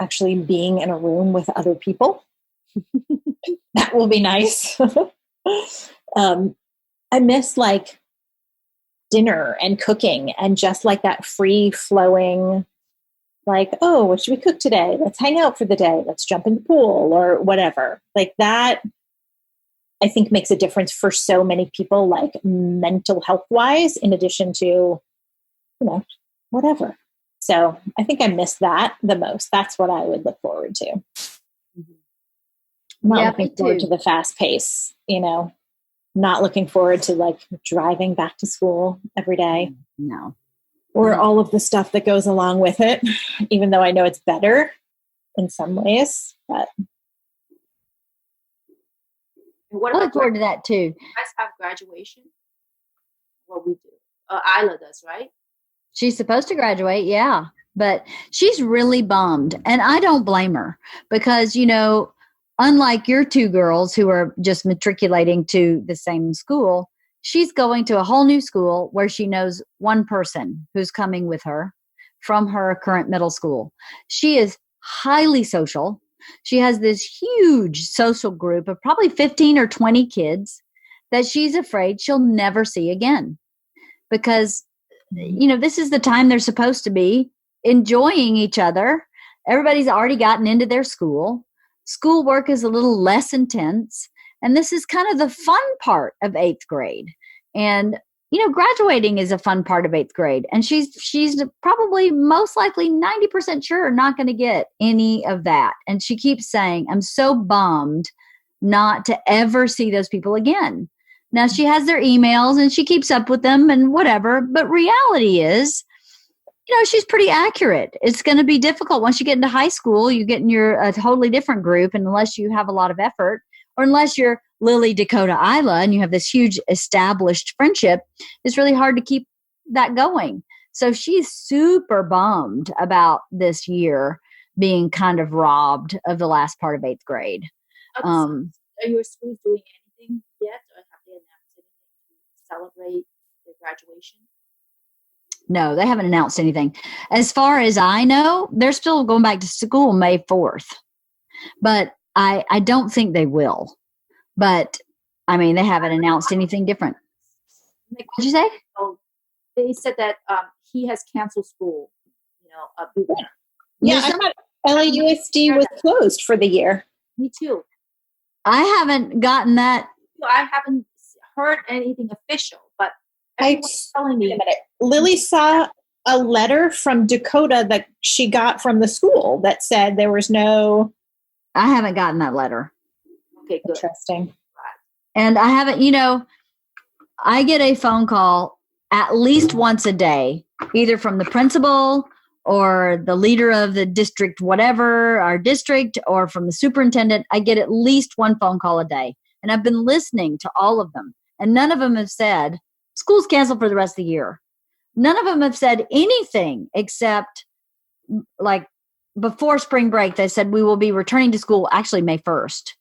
actually being in a room with other people. That will be nice. I miss dinner and cooking and just that free flowing, oh, what should we cook today? Let's hang out for the day. Let's jump in the pool or whatever. That I think makes a difference for so many people, mental health wise, in addition to, whatever. So I think I miss that the most. That's what I would look forward to. Mm-hmm. Not looking forward to the fast pace, not looking forward to driving back to school every day. No. Or all of the stuff that goes along with it, even though I know it's better in some ways, but. What I look forward to that too. You guys have graduation? What we do. Isla does, right? She's supposed to graduate, yeah. But she's really bummed. And I don't blame her because, unlike your two girls who are just matriculating to the same school, she's going to a whole new school where she knows one person who's coming with her from her current middle school. She is highly social. She has this huge social group of probably 15 or 20 kids that she's afraid she'll never see again because, this is the time they're supposed to be enjoying each other Everybody's already gotten into their school. Schoolwork is a little less intense. And this is kind of the fun part of 8th grade. And, graduating is a fun part of 8th grade. And she's probably most likely 90% sure not going to get any of that. And she keeps saying, I'm so bummed not to ever see those people again. Now, she has their emails and she keeps up with them and whatever. But reality is, she's pretty accurate. It's going to be difficult. Once you get into high school, you get in a totally different group. And unless you have a lot of effort, or unless you're Lily, Dakota, Isla, and you have this huge established friendship, it's really hard to keep that going. So she's super bummed about this year being kind of robbed of the last part of 8th grade. Are your schools doing anything yet, or have they announced anything to celebrate their graduation? No, they haven't announced anything. As far as I know, they're still going back to school May 4th. But I don't think they will. But, they haven't announced anything different. What did you say? Oh, they said that he has canceled school, a boot camp. Yeah, I thought LAUSD was closed for the year. Me too. I haven't gotten that. I haven't heard anything official, but everyone's telling me. Lily saw a letter from Dakota that she got from the school that said there was no. I haven't gotten that letter. Okay, good. Interesting. And I haven't, I get a phone call at least once a day, either from the principal or the leader of the district, whatever, our district, or from the superintendent. I get at least one phone call a day. And I've been listening to all of them. And none of them have said, school's canceled for the rest of the year. None of them have said anything except, like, before spring break, they said we will be returning to school actually May 1st.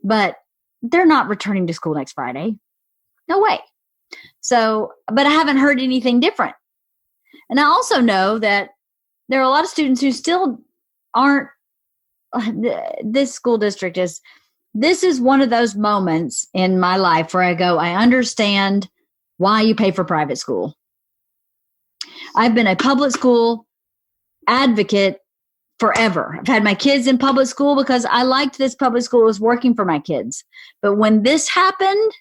But they're not returning to school next Friday. No way. So, but I haven't heard anything different. And I also know that there are a lot of students who still aren't, this school district this is one of those moments in my life where I go, I understand why you pay for private school. I've been a public school advocate forever. I've had my kids in public school because I liked this public school. It was working for my kids. But when this happened,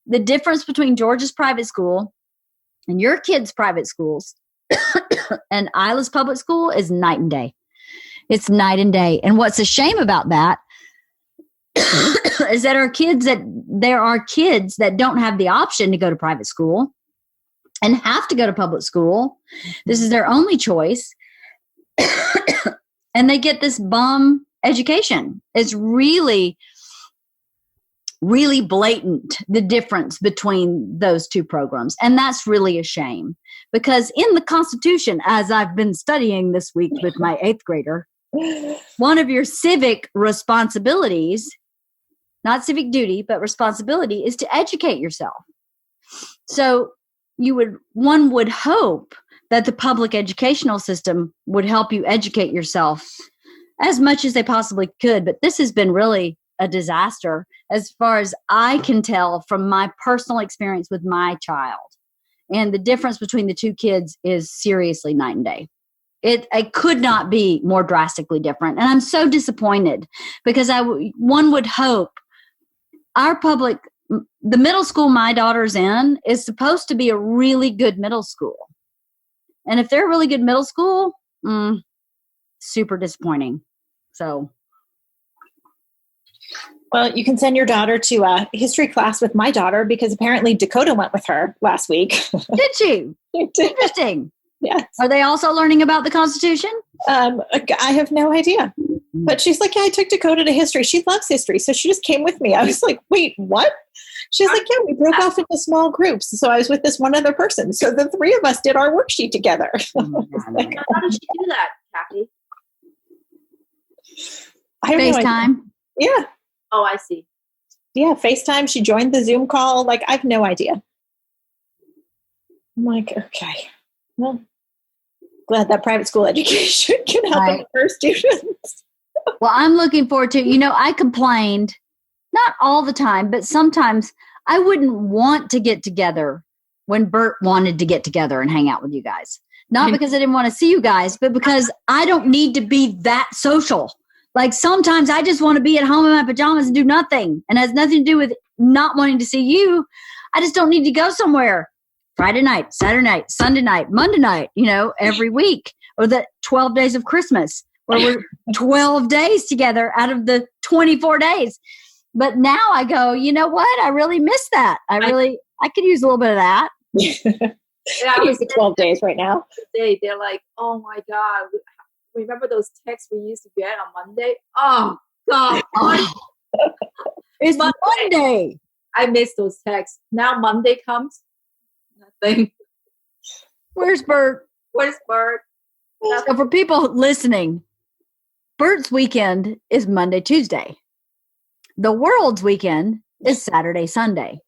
the difference between Georgia's private school and your kids' private schools and Isla's public school is night and day. It's night and day. And what's a shame about that is that there are kids that don't have the option to go to private school and have to go to public school. This is their only choice. And they get this bum education. It's really, really blatant, the difference between those two programs. And that's really a shame because in the Constitution, as I've been studying this week with my 8th grader, one of your civic responsibilities, not civic duty, but responsibility, is to educate yourself. So one would hope that the public educational system would help you educate yourself as much as they possibly could. But this has been really a disaster as far as I can tell from my personal experience with my child. And the difference between the two kids is seriously night and day. It could not be more drastically different. And I'm so disappointed because one would hope the middle school my daughter's in is supposed to be a really good middle school. And if they're a really good middle school, super disappointing. So. Well, you can send your daughter to a history class with my daughter because apparently Dakota went with her last week. Did she? Interesting. Yes. Are they also learning about the Constitution? I have no idea. But she's like, yeah, I took Dakota to history. She loves history. So she just came with me. I was like, wait, what? She's like, yeah, we broke off into small groups. So I was with this one other person. So the three of us did our worksheet together. Like, how did she do that, Kathy? I have FaceTime? No yeah. Oh, I see. Yeah, FaceTime. She joined the Zoom call. Like, I have no idea. I'm like, okay. Well, glad that private school education can help her students. Well, I'm looking forward to, I complained, not all the time, but sometimes I wouldn't want to get together when Bert wanted to get together and hang out with you guys. Not because I didn't want to see you guys, but because I don't need to be that social. Like sometimes I just want to be at home in my pajamas and do nothing, and has nothing to do with not wanting to see you. I just don't need to go somewhere. Friday night, Saturday night, Sunday night, Monday night, every week, or the 12 days of Christmas where we're 12 days together out of the 24 days. But now I go, you know what? I really miss that. I could use a little bit of that. I use the 12 days right now. They're like, oh my God. Remember those texts we used to get on Monday? Oh, God. It's Monday. I miss those texts. Now Monday comes. Nothing. Where's Bert? So for people listening, Bert's weekend is Monday, Tuesday. The world's weekend is Saturday, Sunday.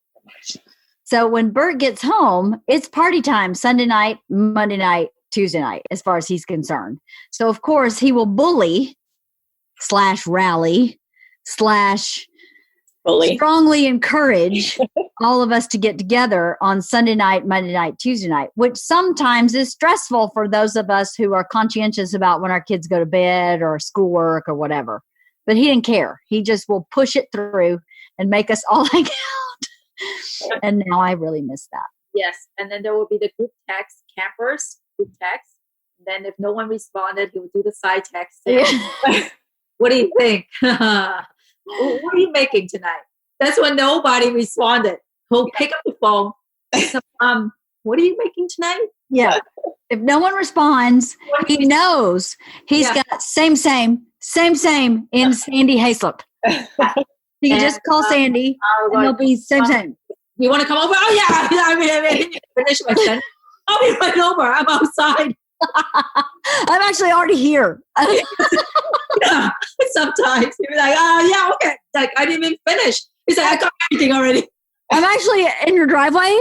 So when Bert gets home, it's party time Sunday night, Monday night, Tuesday night, as far as he's concerned. So, of course, he will bully / rally / Bully. strongly encourage all of us to get together on Sunday night, Monday night, Tuesday night, which sometimes is stressful for those of us who are conscientious about when our kids go to bed or schoolwork or whatever. But he didn't care. He just will push it through and make us all hang out. And now I really miss that. Yes. And then there will be the group text, campers, group text. And then if no one responded, he would do the side text. Saying, what do you think? What are you making tonight? That's when nobody responded. He'll pick up the phone. So, what are you making tonight? Yeah. If no one responds, he knows he's got same in Sandy Hayslip. You can just call Sandy and he'll be same. You want to come over? Oh, yeah. I mean, finish my sentence. I'll be right over. I'm outside. I'm actually already here. Yeah, sometimes he'll be like, yeah, okay. Like, I didn't even finish. He's like, I got everything already. I'm actually in your driveway.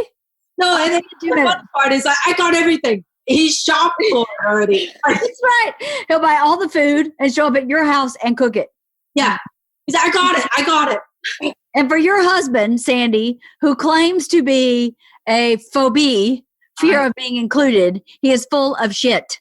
No, and then the fun part is like, I got everything. He's shopping for it already. That's right. He'll buy all the food and show up at your house and cook it. Yeah. He's like, I got it. And for your husband, Sandy, who claims to be a phobie, fear of being included, he is full of shit.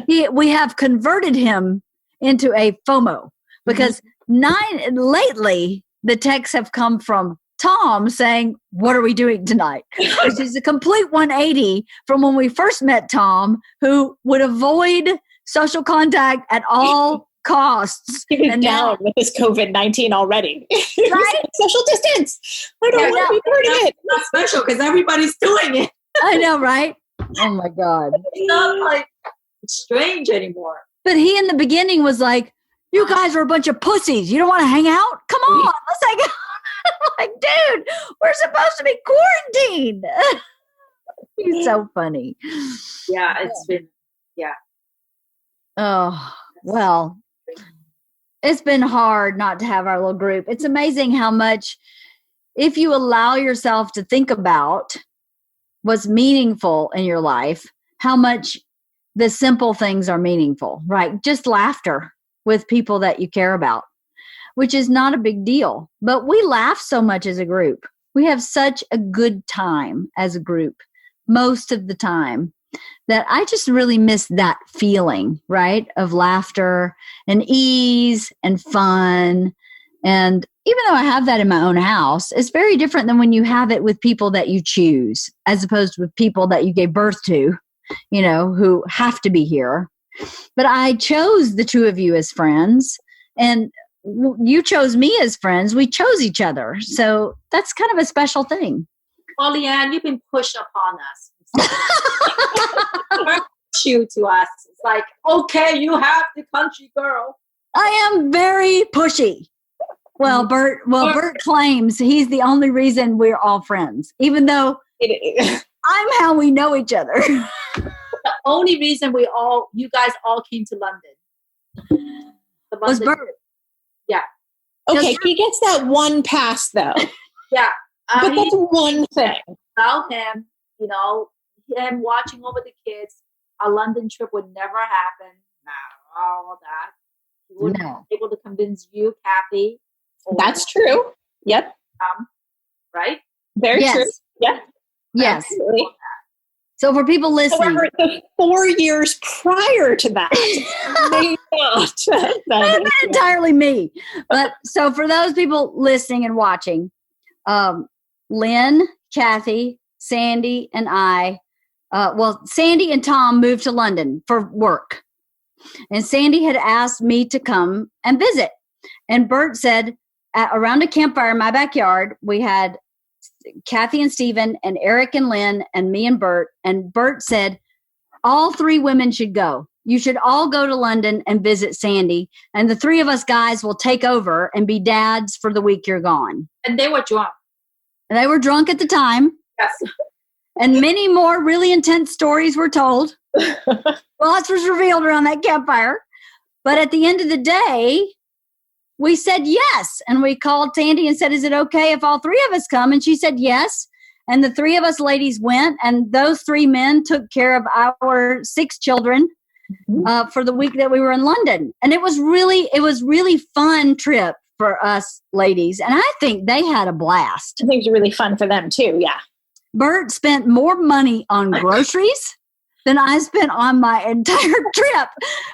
We have converted him into a FOMO because lately the texts have come from Tom saying, what are we doing tonight? Which is a complete 180 from when we first met Tom, who would avoid social contact at all costs. And down with this COVID-19 already. Right? Social distance. I don't want to be part of it. It's not special because everybody's doing it. I know, right? Oh my God. It's not like strange anymore. But he in the beginning was like, you guys are a bunch of pussies. You don't want to hang out? Come on, let's hang out. I'm like, dude, we're supposed to be quarantined. He's so funny. Yeah, it's been, Oh, well, it's been hard not to have our little group. It's amazing how much, if you allow yourself to think about what's meaningful in your life, how much the simple things are meaningful, right? Just laughter with people that you care about, which is not a big deal. But we laugh so much as a group. We have such a good time as a group most of the time that I just really miss that feeling, right? Of laughter and ease and fun. And even though I have that in my own house, it's very different than when you have it with people that you choose, as opposed to with people that you gave birth to, who have to be here. But I chose the two of you as friends, and you chose me as friends. We chose each other. So that's kind of a special thing. Well, Leanne, you've been pushed upon us. You to us. It's like, okay, you have the country girl. I am very pushy. Well, Bert claims he's the only reason we're all friends, even though I'm how we know each other. The only reason you guys all came to London. Was Bert. Yeah. Okay, he gets that one pass though. Yeah. But that's one thing. Without him, him watching over the kids, a London trip would never happen. No, all that. He wouldn't be able to convince you, Cathy. That's true. Yep. Right? Very true. Yeah. Yes. Absolutely. So for people listening, however, the 4 years prior to that, may not. That's not entirely me. But so for those people listening and watching, Lynn, Cathy, Sandy, and I, Sandy and Tom moved to London for work. And Sandy had asked me to come and visit. And Bert said, around a campfire in my backyard, we had Cathy and Stephen and Eric and Lynn and me and Bert. And Bert said, all 3 women should go. You should all go to London and visit Sandy. And the 3 of us guys will take over and be dads for the week you're gone. And they were drunk. And they were drunk at the time. Yes. And many more really intense stories were told. Lots was revealed around that campfire. But at the end of the day, we said yes. And we called Sandy and said, is it okay if all 3 of us come? And she said yes. And the 3 of us ladies went. And those 3 men took care of our 6 children for the week that we were in London. And it was really fun trip for us ladies. And I think they had a blast. I think it was really fun for them too. Yeah. Bert spent more money on groceries than I spent on my entire trip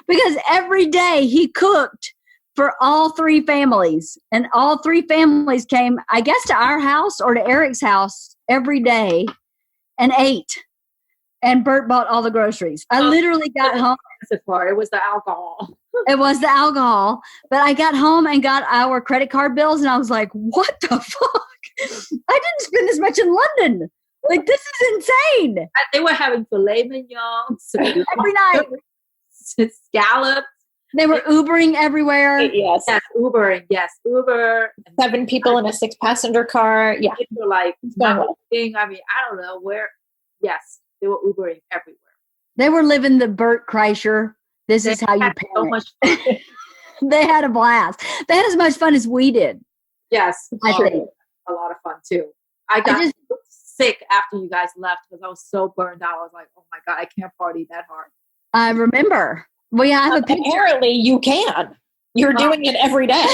because every day he cooked for all 3 families. And all 3 families came, I guess, to our house or to Eric's house every day and ate. And Bert bought all the groceries. I literally got home. It was the alcohol. It was the alcohol. But I got home and got our credit card bills. And I was like, what the fuck? I didn't spend this much in London. Like, this is insane. They were having filet mignon every night. Scallops. They were Ubering everywhere. Yes. Yes, Ubering. Yes, Uber. 7 people in a 6-passenger car. Yeah. They were like, nothing. I mean, I don't know where. Yes, they were Ubering everywhere. They were living the Bert Kreischer. This is how you parent. So much fun. They had a blast. They had as much fun as we did. Yes. I think. A lot of fun too. I got sick after you guys left because I was so burned out. I was like, oh my God, I can't party that hard. I remember. We have a picture. Apparently you can. You're doing it every day.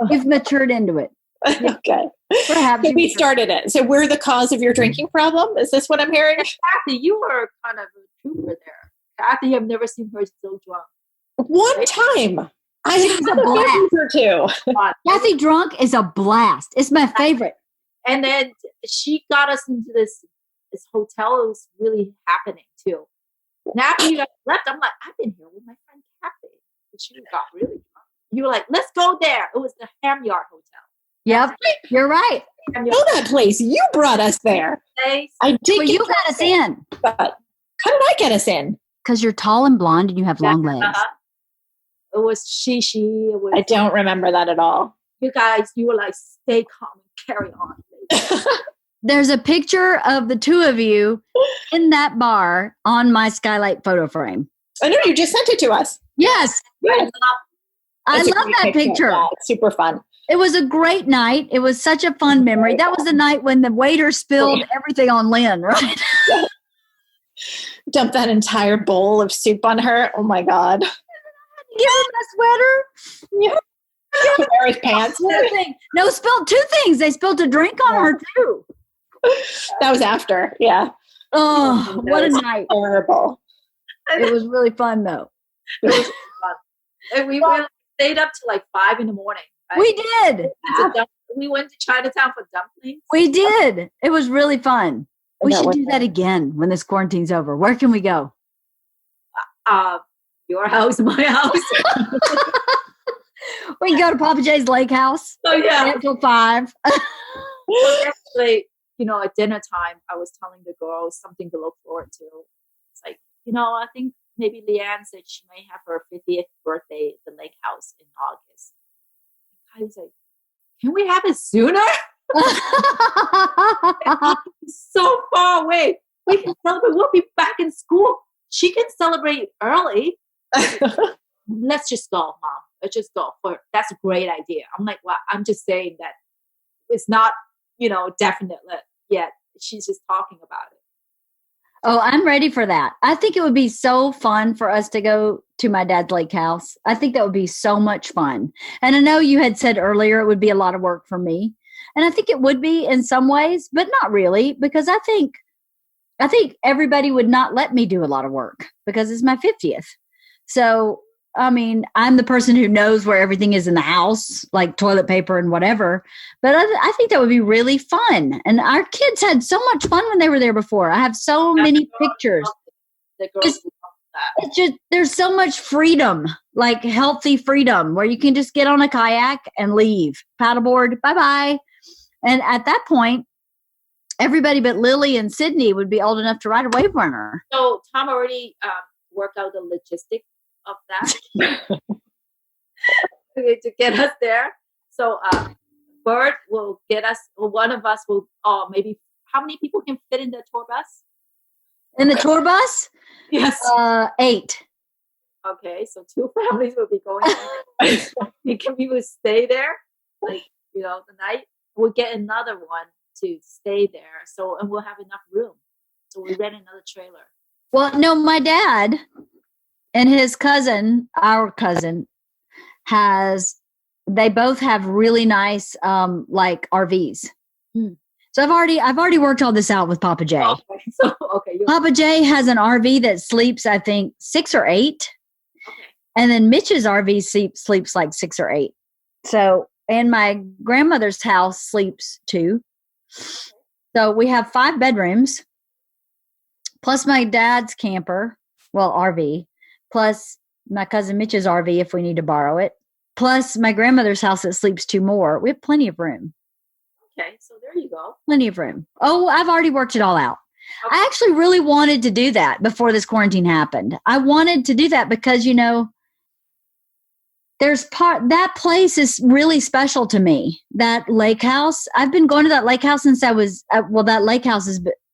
You've matured into it. Okay. Perhaps so we started it. So we're the cause of your drinking problem? Is this what I'm hearing? Cathy, you were kind of a trooper there. Cathy, I've never seen her so drunk. One time. I had a a blast. or 2. Cathy drunk is a blast. It's my favorite. And then she got us into this hotel. It was really happening too. And after you guys left, I'm like, I've been here with my friend Cathy. And she got really drunk. You were like, let's go there. It was the Ham Yard Hotel. Yep, you're right. Know that place. You brought us there. I did. Well, you got us in. But how did I get us in? Because you're tall and blonde and you have long legs. It was she. It was, I don't remember that at all. You guys, you were like, stay calm and carry on. There's a picture of the 2 of you in that bar on my skylight photo frame. I know, you just sent it to us. Yes. I love that picture. Yeah, it's super fun. It was a great night. It was such a fun memory. That was the night when the waiter spilled everything on Lynn, right? Dump that entire bowl of soup on her. Oh my God. Give her my sweater. Yeah. Wear his pants. No, spilled 2 things. They spilled a drink on her too. That was after. Yeah. Oh, what a night. Terrible. It was really fun though. It was fun. And we stayed up till like 5 a.m. Right? We did. We went to Chinatown for dumplings. We did. It was really fun. We should do that again when this quarantine's over. Where can we go? Your house, my house. We can go to Papa J's Lake House. Oh yeah, until 5. Well, yesterday, at dinner time, I was telling the girls something to look forward to. It's like, I think maybe Leanne said she may have her 50th birthday at the lake house in August. I was like, can we have it sooner? It's so far away. We can celebrate. We'll be back in school. She can celebrate early. Let's just go, Mom. Let's just go. That's a great idea. I'm like, well, I'm just saying that it's not, definite yet. She's just talking about it. Oh, I'm ready for that. I think it would be so fun for us to go to my dad's lake house. I think that would be so much fun. And I know you had said earlier it would be a lot of work for me. And I think it would be in some ways, but not really, because I think I think everybody would not let me do a lot of work because it's my 50th. So, I mean, I'm the person who knows where everything is in the house, like toilet paper and whatever. But I think that would be really fun. And our kids had so much fun when they were there before. I have so many pictures. The girls love that. It's just, there's so much freedom, like healthy freedom, where you can just get on a kayak and leave. Paddleboard, bye-bye. And at that point, everybody but Lily and Sydney would be old enough to ride a wave runner. So Tom already worked out the logistics of that to get us there. So Bert will get us, or one of us will, maybe, how many people can fit in the tour bus? In the tour bus? Yes. 8. Okay, so 2 families will be going there. Can people stay there, like, the night? We'll get another one to stay there. So, and we'll have enough room. So we rent another trailer. Well, no, my dad and his cousin, our cousin, they both have really nice, like RVs. So I've already worked all this out with Papa J. Okay. So, Papa J has an RV that sleeps, I think, 6 or 8. Okay. And then Mitch's RV sleeps like 6 or 8. So, and my grandmother's house sleeps 2. So we have 5 bedrooms, plus my dad's camper, RV, plus my cousin Mitch's RV if we need to borrow it, plus my grandmother's house that sleeps 2 more. We have plenty of room. Okay, so there you go. Plenty of room. Oh, I've already worked it all out. Okay. I actually really wanted to do that before this quarantine happened. I wanted to do that because, that place is really special to me. That lake house. I've been going to that lake house since I was, that lake house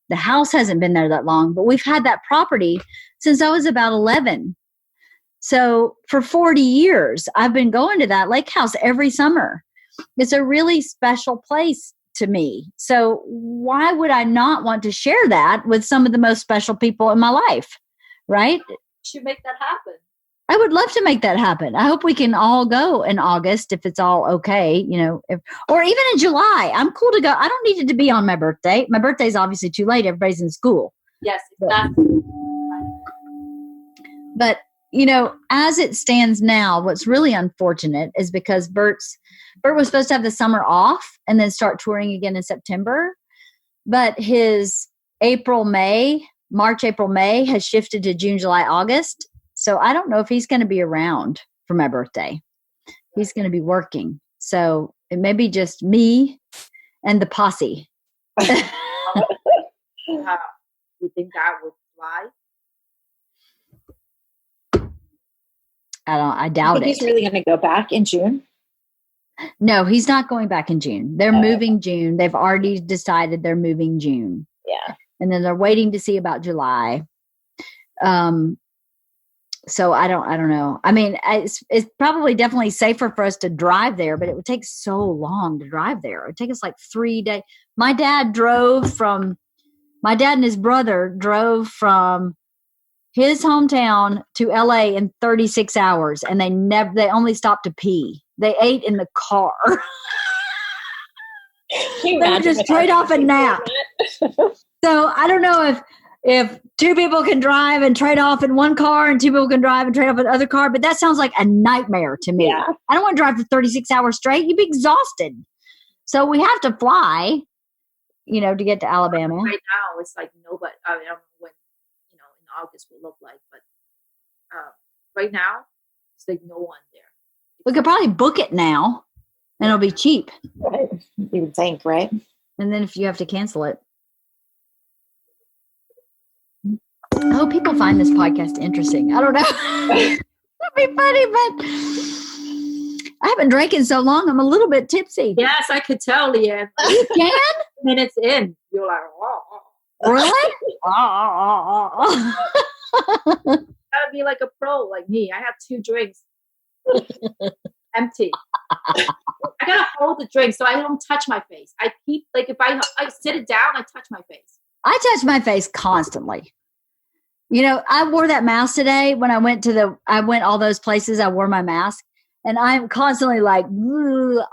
the house hasn't been there that long, but we've had that property since I was about 11. So for 40 years, I've been going to that lake house every summer. It's a really special place to me. So why would I not want to share that with some of the most special people in my life? Right? You should make that happen. I would love to make that happen. I hope we can all go in August if it's all okay, or even in July. I'm cool to go. I don't need it to be on my birthday. My birthday is obviously too late. Everybody's in school. Yes, exactly. But as it stands now, what's really unfortunate is because Bert was supposed to have the summer off and then start touring again in September. But his March, April, May has shifted to June, July, August. So I don't know if he's going to be around for my birthday. He's going to be working. So it may be just me and the posse. You think that would fly? I doubt it. He's really going to go back in June? No, he's not going back in June. They're moving June. They've already decided they're moving June. Yeah. And then they're waiting to see about July. So I don't know. I mean, it's probably definitely safer for us to drive there, but it would take so long to drive there. It would take us like 3 days. My dad and his brother drove from his hometown to LA in 36 hours, and they only stopped to pee. They ate in the car. They would just trade off a nap. So I don't know if 2 people can drive and trade off in one car and 2 people can drive and trade off in another car, but that sounds like a nightmare to me. Yeah. I don't want to drive for 36 hours straight. You'd be exhausted. So we have to fly, to get to Alabama. Right now, it's like nobody. I don't know when, in August will look like, but right now, it's like no one there. We could probably book it now, and it'll be cheap. Right. You would think, right? And then if you have to cancel it. I hope people find this podcast interesting. I don't know. That'd be funny, but I haven't drank in so long. I'm a little bit tipsy. Yes, I could tell, Leanne. You can? Minutes in, you're like, Really? Gotta be like a pro like me. I have 2 drinks. Empty. I gotta hold the drink so I don't touch my face. I keep, like, if I sit it down, I touch my face. I touch my face constantly. I wore that mask today when I went all those places. I wore my mask, and I'm constantly like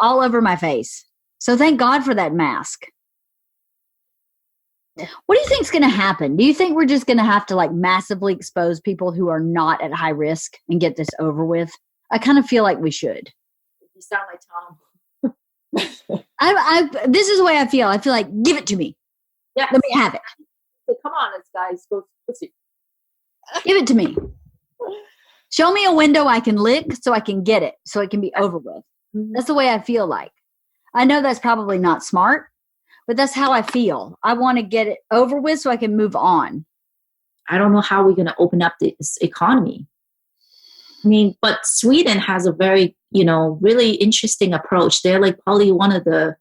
all over my face. So thank God for that mask. What do you think is going to happen? Do you think we're just going to have to like massively expose people who are not at high risk and get this over with? I kind of feel like we should. You sound like Tom. This is the way I feel. I feel like, give it to me. Yeah. Let me have it. Come on, guys. Go see. Give it to me. Show me a window I can lick so I can get it, so it can be over with. Mm-hmm. That's the way I feel like. I know that's probably not smart, but that's how I feel. I want to get it over with so I can move on. I don't know how we're going to open up this economy. I mean, but Sweden has a very, really interesting approach. They're like probably one of the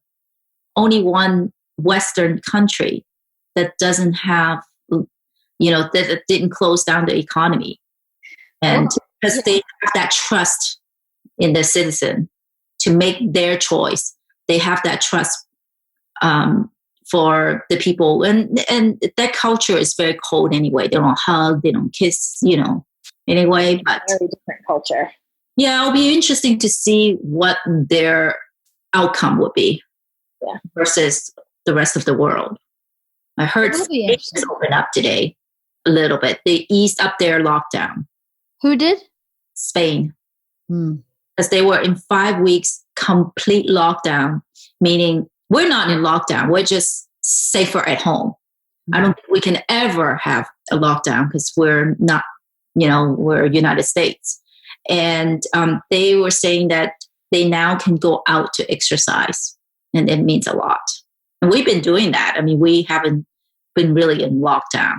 only one Western country that doesn't have, that didn't close down the economy. And because they have that trust in the citizen to make their choice, they have that trust for the people. And that culture is very cold anyway. They don't hug, they don't kiss, anyway. But very different culture. Yeah, it'll be interesting to see what their outcome would be versus the rest of the world. I heard Spain has opened up today a little bit. They eased up their lockdown. Who did? Spain. Because they were in 5 weeks complete lockdown, meaning we're not in lockdown. We're just safer at home. I don't think we can ever have a lockdown because we're not, we're United States. And they were saying that they now can go out to exercise. And it means a lot. And we've been doing that. I mean, we haven't been really in lockdown.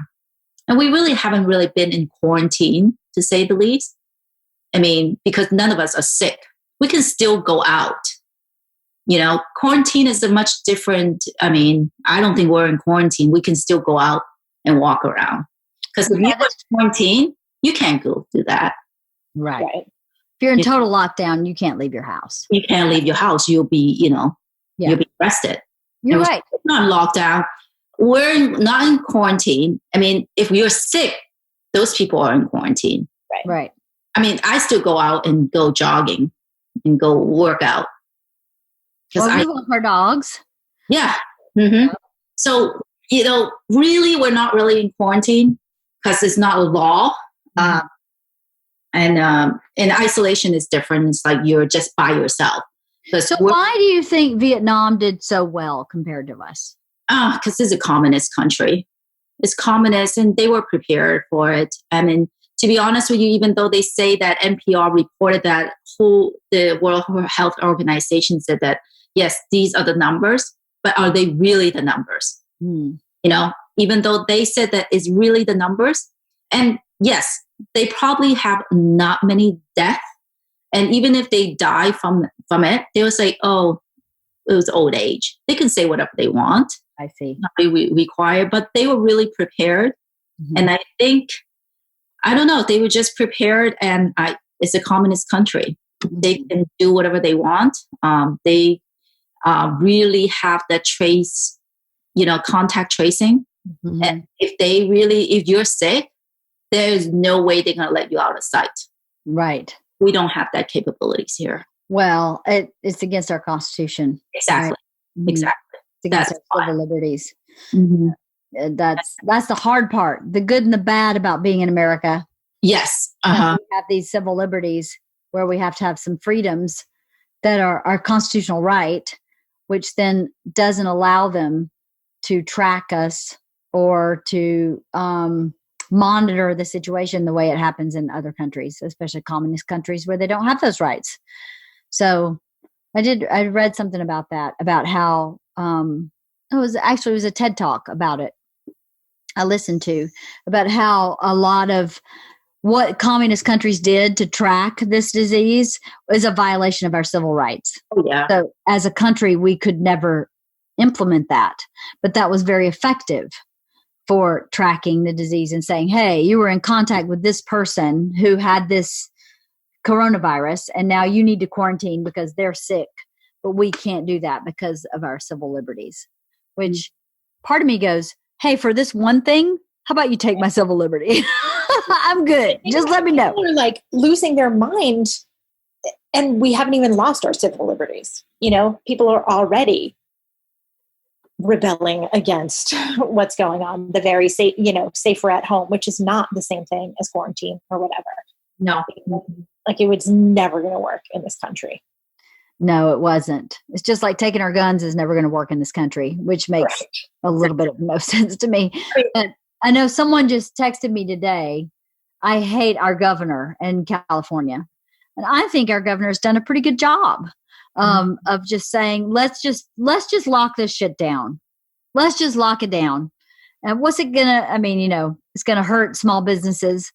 And we really haven't really been in quarantine, to say the least. I mean, because none of us are sick. We can still go out. Quarantine is a much different. I mean, I don't think we're in quarantine. We can still go out and walk around. Because if you're in quarantine, you can't go do that. Right. If you're in total lockdown, you can't leave your house. You can't leave your house. You'll be, you'll be arrested. You're right. It's not in lockdown. We're not in quarantine. I mean, if you're sick, those people are in quarantine. Right. I mean, I still go out and go jogging and go work out. We walk our dogs. Yeah. Mm-hmm. So, really, we're not really in quarantine because it's not a law. And isolation is different. It's like you're just by yourself. So why do you think Vietnam did so well compared to us? Because it's a communist country. It's communist and they were prepared for it. I mean, to be honest with you, even though they say that NPR reported that the World Health Organization said that, yes, these are the numbers, but are they really the numbers? Even though they said that it's really the numbers. And yes, they probably have not many deaths. And even if they die from it, they will say, oh, it was old age. They can say whatever they want. I see. Not really required, but they were really prepared. And I think, I don't know, they were just prepared and it's a communist country. They can do whatever they want. They really have that contact tracing. And if you're sick, there's no way they're going to let you out of sight. Right. We don't have that capabilities here. Well, it's against our Constitution. Exactly. Right? Exactly. It's against our civil liberties. That's the hard part. The good and the bad about being in America. Yes. We have these civil liberties where we have to have some freedoms that are our constitutional right, which then doesn't allow them to track us or to monitor the situation the way it happens in other countries, especially communist countries where they don't have those rights. So I read something about that, about how it was a TED Talk about it I listened to, about how a lot of what communist countries did to track this disease is a violation of our civil rights. Oh, yeah. So as a country, we could never implement that, but that was very effective for tracking the disease and saying, hey, you were in contact with this person who had this coronavirus and now you need to quarantine because they're sick, but we can't do that because of our civil liberties, which part of me goes, hey, for this one thing, how about you take my civil liberty? I'm good. Just let me know. People are like losing their mind and we haven't even lost our civil liberties. People are already rebelling against what's going on. The very safe, safer at home, which is not the same thing as quarantine or whatever. No. Like it was never going to work in this country. No, it wasn't. It's just like taking our guns is never going to work in this country, which makes a little bit of no sense to me. But I know someone just texted me today. I hate our governor in California. And I think our governor's done a pretty good job of just saying, let's just lock this shit down. Let's just lock it down. And what's it gonna, it's gonna hurt small businesses.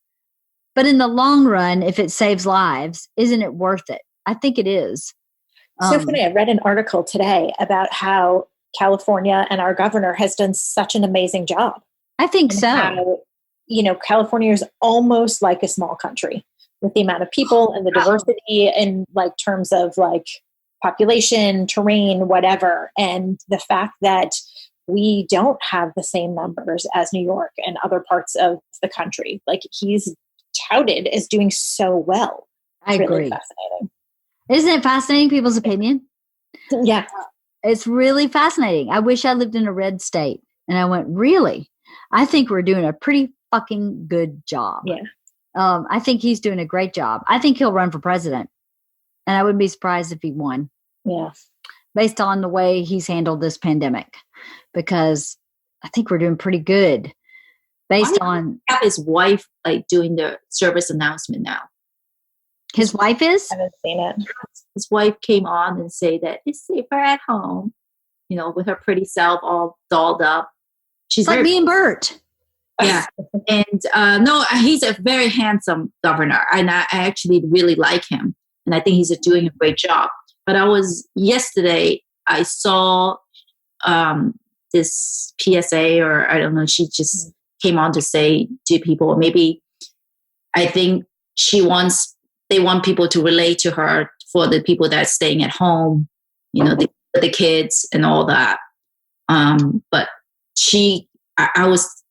But in the long run, if it saves lives, isn't it worth it? I think it is. So funny. I read an article today about how California and our governor has done such an amazing job. I think so. How, California is almost like a small country with the amount of people and the diversity in like terms of like population, terrain, whatever. And the fact that we don't have the same numbers as New York and other parts of the country. Like he's touted as doing so well. I agree. Really fascinating. Isn't it fascinating, people's opinion? Yeah. It's really fascinating. I wish I lived in a red state. And I went, really? I think we're doing a pretty fucking good job. Yeah. I think he's doing a great job. I think he'll run for president. And I wouldn't be surprised if he won. Yeah. Based on the way he's handled this pandemic. Because I think we're doing pretty good. Based on... have his wife like doing the service announcement now. His wife is? I haven't seen it. His wife came on and say that it's safer at home, with her pretty self all dolled up. She's like me and Bert. Yeah. And no, he's a very handsome governor. And I actually really like him. And I think he's doing a great job. But yesterday, I saw this PSA, or I don't know, she just came on to say to people, maybe I think they want people to relate to her for the people that are staying at home, the kids and all that. But I was,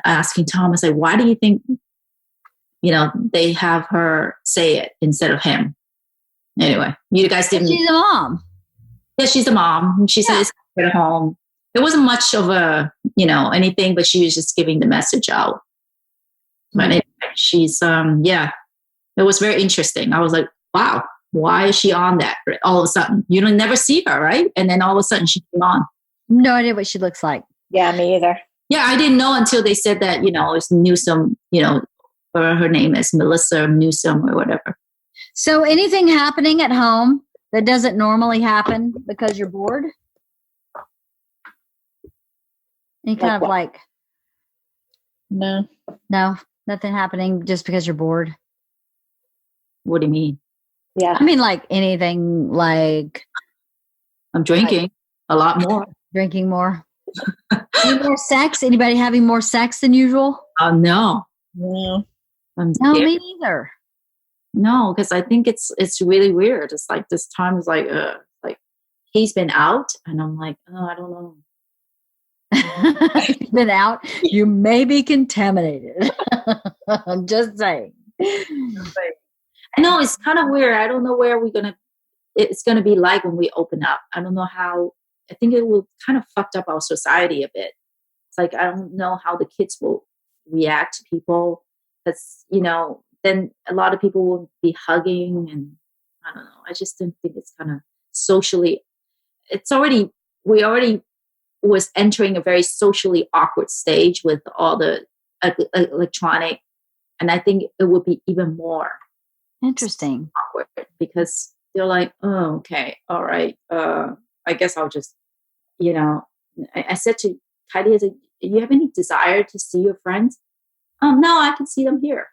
asking Thomas, like, why do you think, they have her say it instead of him? Anyway, you guys didn't. She's a mom. Yeah, she's a mom. She said it's at home. It wasn't much of a, anything, but she was just giving the message out. But anyway, she's, it was very interesting. I was like, wow, why is she on that all of a sudden? You don't never see her, right? And then all of a sudden she came on. No idea what she looks like. Yeah, me either. Yeah, I didn't know until they said that, it's Newsom, or her name is Melissa Newsom or whatever. So anything happening at home that doesn't normally happen because you're bored? Any kind of like... No, nothing happening just because you're bored. What do you mean? Yeah. I mean, like anything like... I'm drinking a lot more. Drinking more. Any more sex? Anybody having more sex than usual? No. No. No, me neither. No, because I think it's really weird. It's like this time is like he's been out, and I'm like, I don't know. He's been out. You may be contaminated. I'm just saying. I know it's kind of weird. I don't know where it's gonna be like when we open up. I don't know how. I think it will kind of fucked up our society a bit. It's like I don't know how the kids will react to people, because then a lot of people will be hugging, and I don't know. I just didn't think it's kind of socially. We already was entering a very socially awkward stage with all the electronic, and I think it would be even more interesting awkward, because they're like, oh, okay, all right, I guess I'll just, I said to Heidi, I said, do you have any desire to see your friends? No, I can see them here.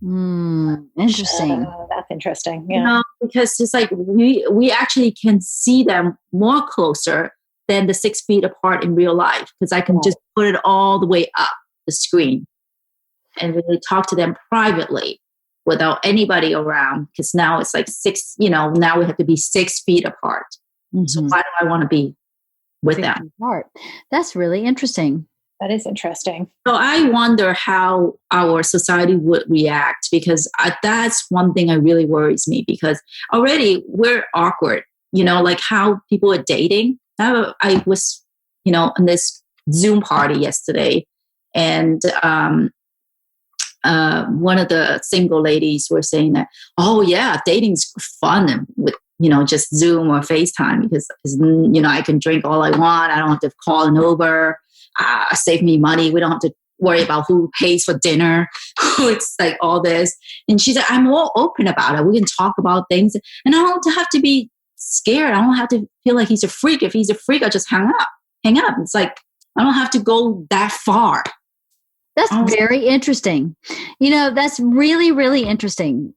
Interesting. That's interesting. Yeah. Because it's like we actually can see them more closer than the 6 feet apart in real life, because I can just put it all the way up the screen and really talk to them privately without anybody around, because now it's like now we have to be 6 feet apart. Mm-hmm. So why do I want to be with them? Apart. That's really interesting. That is interesting. So I wonder how our society would react, because that's one thing that really worries me, because already we're awkward, like how people are dating. I was, on this Zoom party yesterday, and one of the single ladies were saying that, oh yeah, dating's fun with, just Zoom or FaceTime because, I can drink all I want. I don't have to call an Uber. Save me money. We don't have to worry about who pays for dinner. It's like all this. And she's like, I'm more open about it. We can talk about things. And I don't have to be scared. I don't have to feel like he's a freak. If he's a freak, I'll just hang up. It's like, I don't have to go that far. That's very interesting. That's really, really interesting.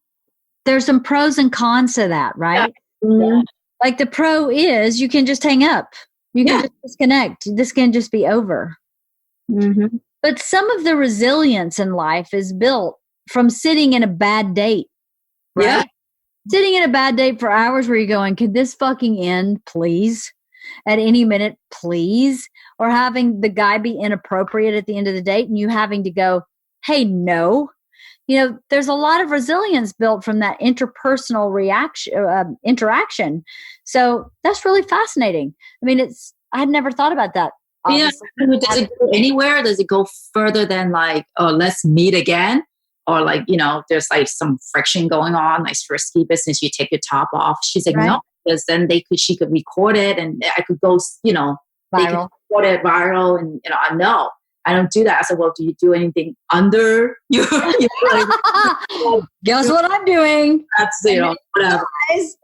There's some pros and cons to that, right? Yeah. Mm-hmm. Like the pro is you can just hang up. You can just disconnect. This can just be over. Mm-hmm. But some of the resilience in life is built from sitting in a bad date, right? Yeah. Sitting in a bad date for hours where you're going, could this fucking end, please? At any minute, please? Or having the guy be inappropriate at the end of the date and you having to go, hey, no. There's a lot of resilience built from that interpersonal interaction. So that's really fascinating. I mean, I'd never thought about that. Obviously. Yeah. Does it go anywhere? Does it go further than like, oh, let's meet again? Or like, there's like some friction going on, like frisky business, you take your top off. She's like, no, because then she could record it and I could go, viral. They could record it viral and, no. I don't do that. I said, well, do you do anything under your guess what I'm doing? That's, whatever. It's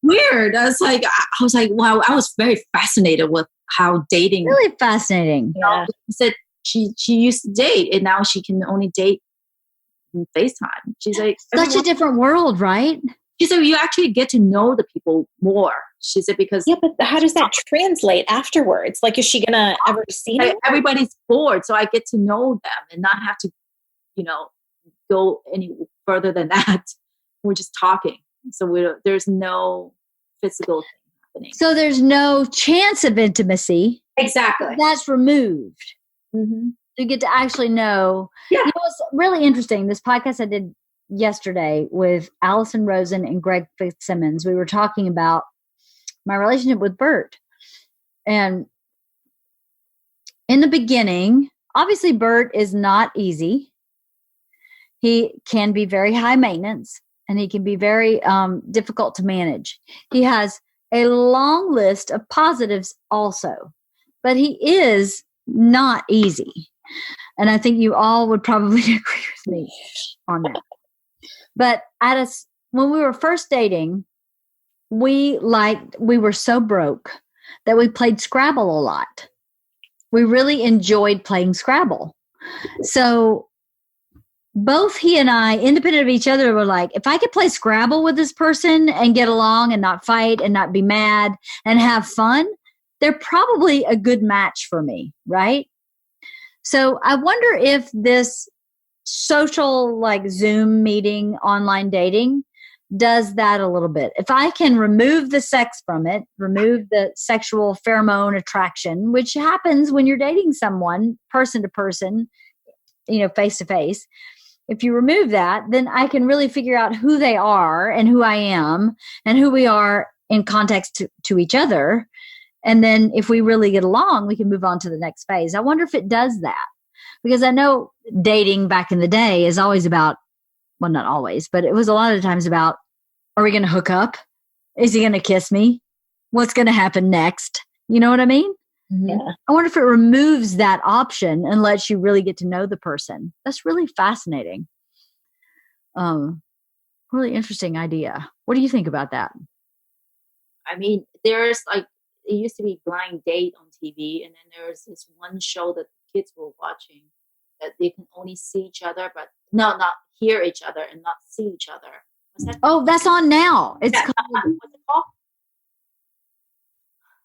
weird. I was like, wow, I was very fascinated with how dating. Really fascinating. She said she used to date and now she can only date in FaceTime. She's like, such a different world, right? She said, you actually get to know the people more. She said, because... Yeah, but how does that translate afterwards? Like, is she going to ever see them? Everybody's bored, so I get to know them and not have to, go any further than that. We're just talking. So there's no physical thing happening. So there's no chance of intimacy. Exactly. That's removed. Mm-hmm. You get to actually know. Yeah. It's really interesting. This podcast I did yesterday with Allison Rosen and Greg Fitzsimmons, we were talking about my relationship with Bert. And in the beginning, obviously Bert is not easy. He can be very high maintenance and he can be very difficult to manage. He has a long list of positives also, but he is not easy. And I think you all would probably agree with me on that. But when we were first dating, we were so broke that we played Scrabble a lot. We really enjoyed playing Scrabble. So both he and I, independent of each other, were like, if I could play Scrabble with this person and get along and not fight and not be mad and have fun, they're probably a good match for me, right? So I wonder if this social, like Zoom meeting, online dating, does that a little bit. If I can remove the sex from it, remove the sexual pheromone attraction, which happens when you're dating someone person to person, face to face. If you remove that, then I can really figure out who they are and who I am and who we are in context to each other. And then if we really get along, we can move on to the next phase. I wonder if it does that. Because I know dating back in the day is always about, well, not always, but it was a lot of times about, are we going to hook up? Is he going to kiss me? What's going to happen next? You know what I mean? Yeah. I wonder if it removes that option and lets you really get to know the person. That's really fascinating. Really interesting idea. What do you think about that? I mean, there's like, it used to be Blind Date on TV, and then there's this one show that the kids were watching that they can only see each other, but not hear each other and not see each other. Was that? Oh, that's on now. It's called what's it called?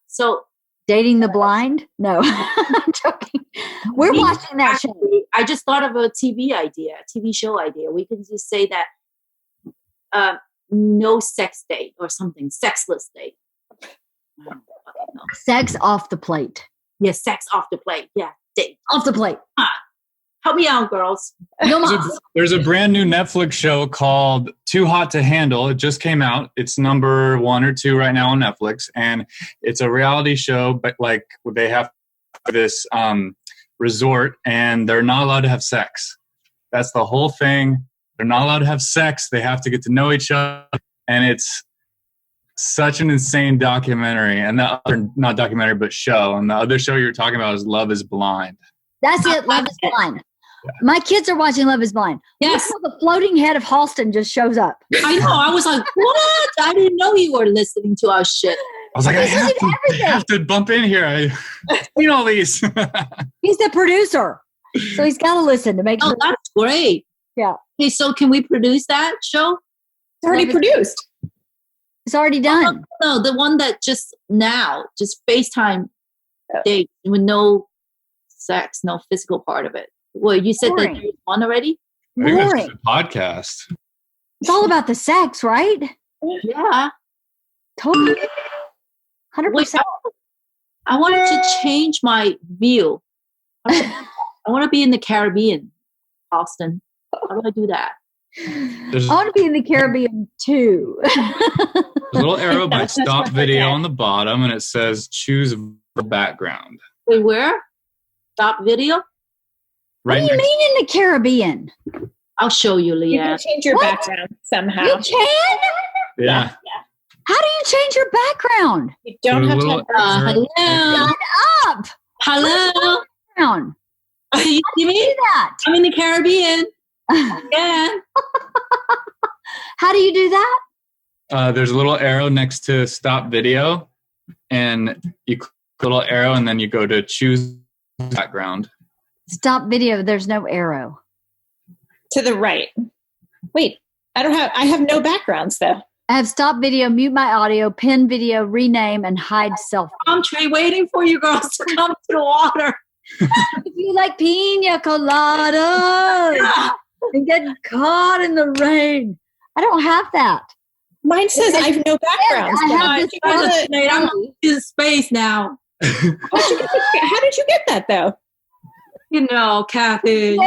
So Dating the Blind? No, I'm joking. We're watching that show. I just thought of a TV show idea. We can just say that no sex date or something, sexless date. Sex off the plate. Yeah, sex off the plate. Yeah, date off the plate. Help me out, girls. There's a brand new Netflix show called Too Hot to Handle. It just came out. It's number 1 or 2 right now on Netflix. And it's a reality show, but like they have this resort and they're not allowed to have sex. That's the whole thing. They're not allowed to have sex. They have to get to know each other. And it's such an insane documentary. And not documentary, but show. And the other show you're talking about is Love is Blind. That's it. Love is Blind. Yeah. My kids are watching Love is Blind. Yes. The floating head of Halston just shows up. I know. I was like, what? I didn't know you were listening to our shit. I was like, I have to bump in here. I've seen all these. He's the producer. So he's got to listen to make sure. Oh, that's great. Yeah. Okay, so can we produce that show? It's already produced. It's already done. No, the one that just FaceTime date with no sex, no physical part of it. Well, you said that there's one already? I think that's just a podcast. It's all about the sex, right? Yeah. Totally. 100%. Wait, I wanted to change my view. I want to be in the Caribbean, Austin. How do I do that? I want to be in the Caribbean too. There's a little arrow by stop video on the bottom and it says choose background. Wait, where? Stop video? Right. What do you mean in the Caribbean? I'll show you, Leanne. You can change your background somehow. You can? Yeah. How do you change your background? You don't have to. Hello. Shut up. Hello. Background. You see me? That? I'm in the Caribbean. Yeah. How do you do that? There's a little arrow next to stop video, and you click the little arrow, and then you go to choose background. Stop video. There's no arrow. To the right. Wait, I have no backgrounds though. I have stop video, mute my audio, pin video, rename, and hide selfie. I'm waiting for you girls to come to the water. If you like pina coladas and get caught in the rain. I don't have that. Mine says I have no backgrounds. I'm in space now. How did you get that though? You know, Cathy.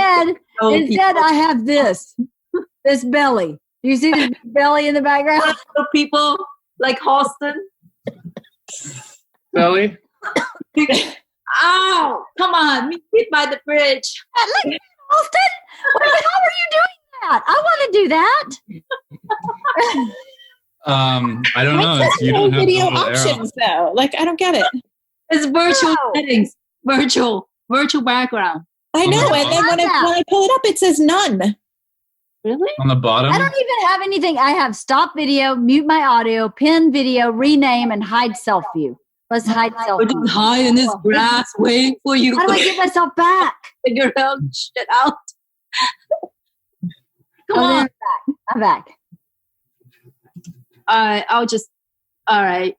Instead I have this belly. Do you see this belly in the background? People like Halston. Belly? Ow! Come on, meet by the bridge. Look, Halston! How are you doing that? I want to do that. I don't know. You don't have video options though. Like I don't get it. It's virtual settings. Virtual background. I know, and then when I pull it up, it says none. Really? On the bottom? I don't even have anything. I have stop video, mute my audio, pin video, rename, and hide self view. Let's hide self view. We're just high in this grass waiting for you. How do I get myself back? Figure out shit out. Come on. I'm back. All right.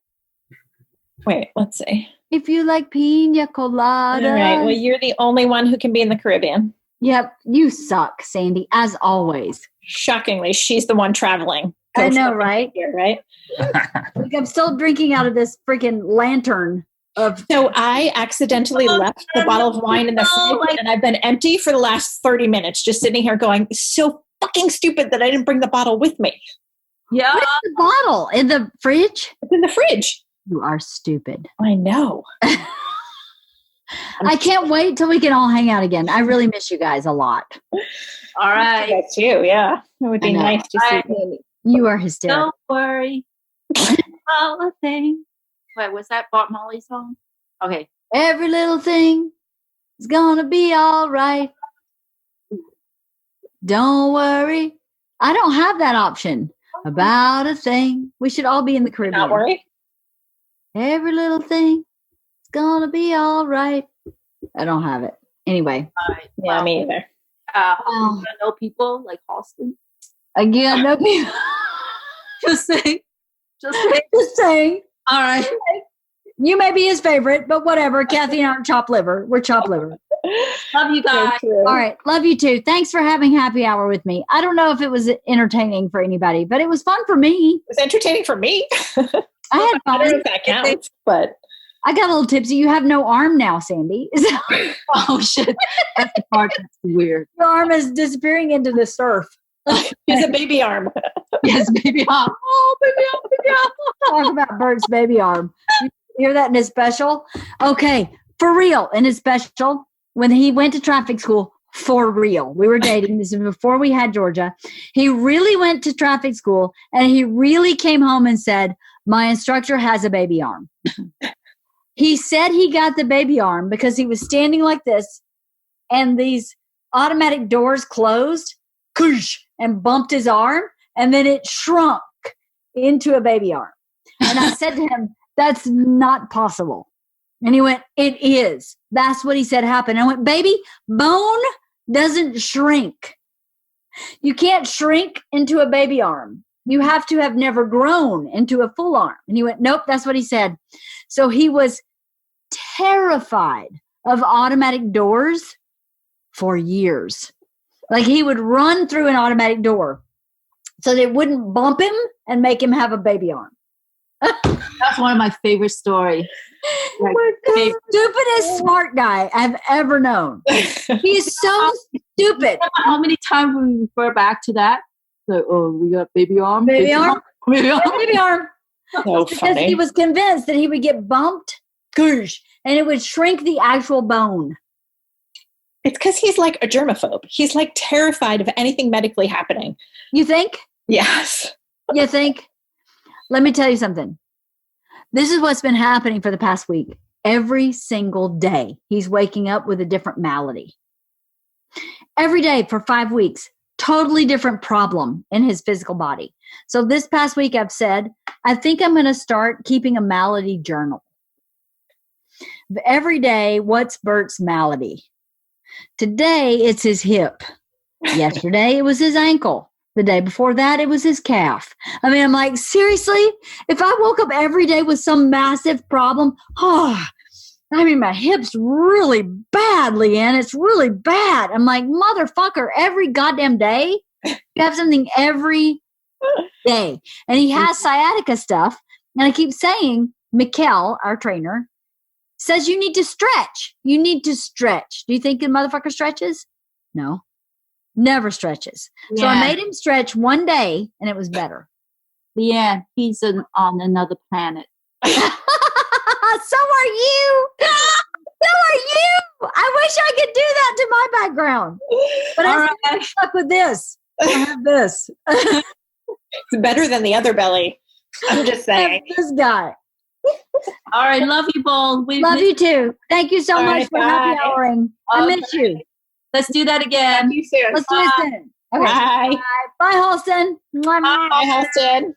Wait, let's see. If you like pina colada. All right. Well, you're the only one who can be in the Caribbean. Yep. You suck, Sandy, as always. Shockingly, she's the one traveling. I know, right? Here, right? Like I'm still drinking out of this freaking lantern. So I accidentally left the bottle of wine in the fridge, and I've been empty for the last 30 minutes, just sitting here going, so fucking stupid that I didn't bring the bottle with me. Yeah. Where's the bottle? In the fridge? It's in the fridge. You are stupid. I know. I can't wait till we can all hang out again. I really miss you guys a lot. All right. That's you, yeah. It would be nice to see you. You are hysterical. Don't worry. All a thing. Wait, was that Bob Marley's song? Okay. Every little thing is gonna be all right. Don't worry. I don't have that option. About a thing. We should all be in the Caribbean. Not worry. Every little thing is gonna be all right. I don't have it. Anyway. All right. Yeah, me either. You know people like Halston? Again, no people. Just saying. Just saying. All right. You may be his favorite, but whatever. Kathy and I are chopped liver. We're chopped liver. Love you guys. All right. Love you too. Thanks for having happy hour with me. I don't know if it was entertaining for anybody, but it was fun for me. It was entertaining for me. I had fun. I don't know if that counts, but I got a little tipsy. You have no arm now, Sandy. Oh shit! That's the part that's weird. Your arm is disappearing into the surf. He's a baby arm. Yes, baby arm. Oh, baby arm, baby arm. Talk about Bert's baby arm. You hear that in his special? Okay, for real. In his special, when he went to traffic school, for real. We were dating. This is before we had Georgia. He really went to traffic school, and he really came home and said, my instructor has a baby arm. He said he got the baby arm because he was standing like this, and these automatic doors closed, and bumped his arm, and then it shrunk into a baby arm. And I said to him, that's not possible. And he went, it is. That's what he said happened. I went, baby, bone doesn't shrink. You can't shrink into a baby arm. You have to have never grown into a full arm. And he went, nope, that's what he said. So he was terrified of automatic doors for years. Like he would run through an automatic door so they wouldn't bump him and make him have a baby arm. That's one of my favorite stories. Like, The stupidest smart guy I've ever known. He's so stupid. how many times we refer back to that? Like, oh, we got baby arm. Baby arm. Baby arm. Baby arm. So Because funny. he was convinced that he would get bumped, and it would shrink the actual bone. It's because he's like a germaphobe. He's like terrified of anything medically happening. You think? Yes. You think? Let me tell you something. This is what's been happening for the past week. Every single day, he's waking up with a different malady. Every day for 5 weeks, totally different problem in his physical body. So this past week, I've said, I think I'm going to start keeping a malady journal. Every day, what's Bert's malady? Today, it's his hip. Yesterday, it was his ankle. The day before that, it was his calf. I mean, I'm like, seriously? If I woke up every day with some massive problem, my hip's really bad, Leanne. It's really bad. I'm like, motherfucker, every goddamn day? You have something every day. And he has sciatica stuff. And I keep saying, Mikkel, our trainer, says you need to stretch. You need to stretch. Do you think the motherfucker stretches? No. Never stretches. So I made him stretch one day and it was better. Yeah, he's on another planet. So are you. So are you. I wish I could do that to my background. But I'm stuck with this. I have this. It's better than the other belly. I'm just I have saying. this guy. All right, love you both. Love you too. Thank you so All much right, for happy bye. houring. I miss you. Let's do that again. You soon. Let's do it soon. Okay. Bye. Bye, Halston. Mwah, mwah. Bye, Huston.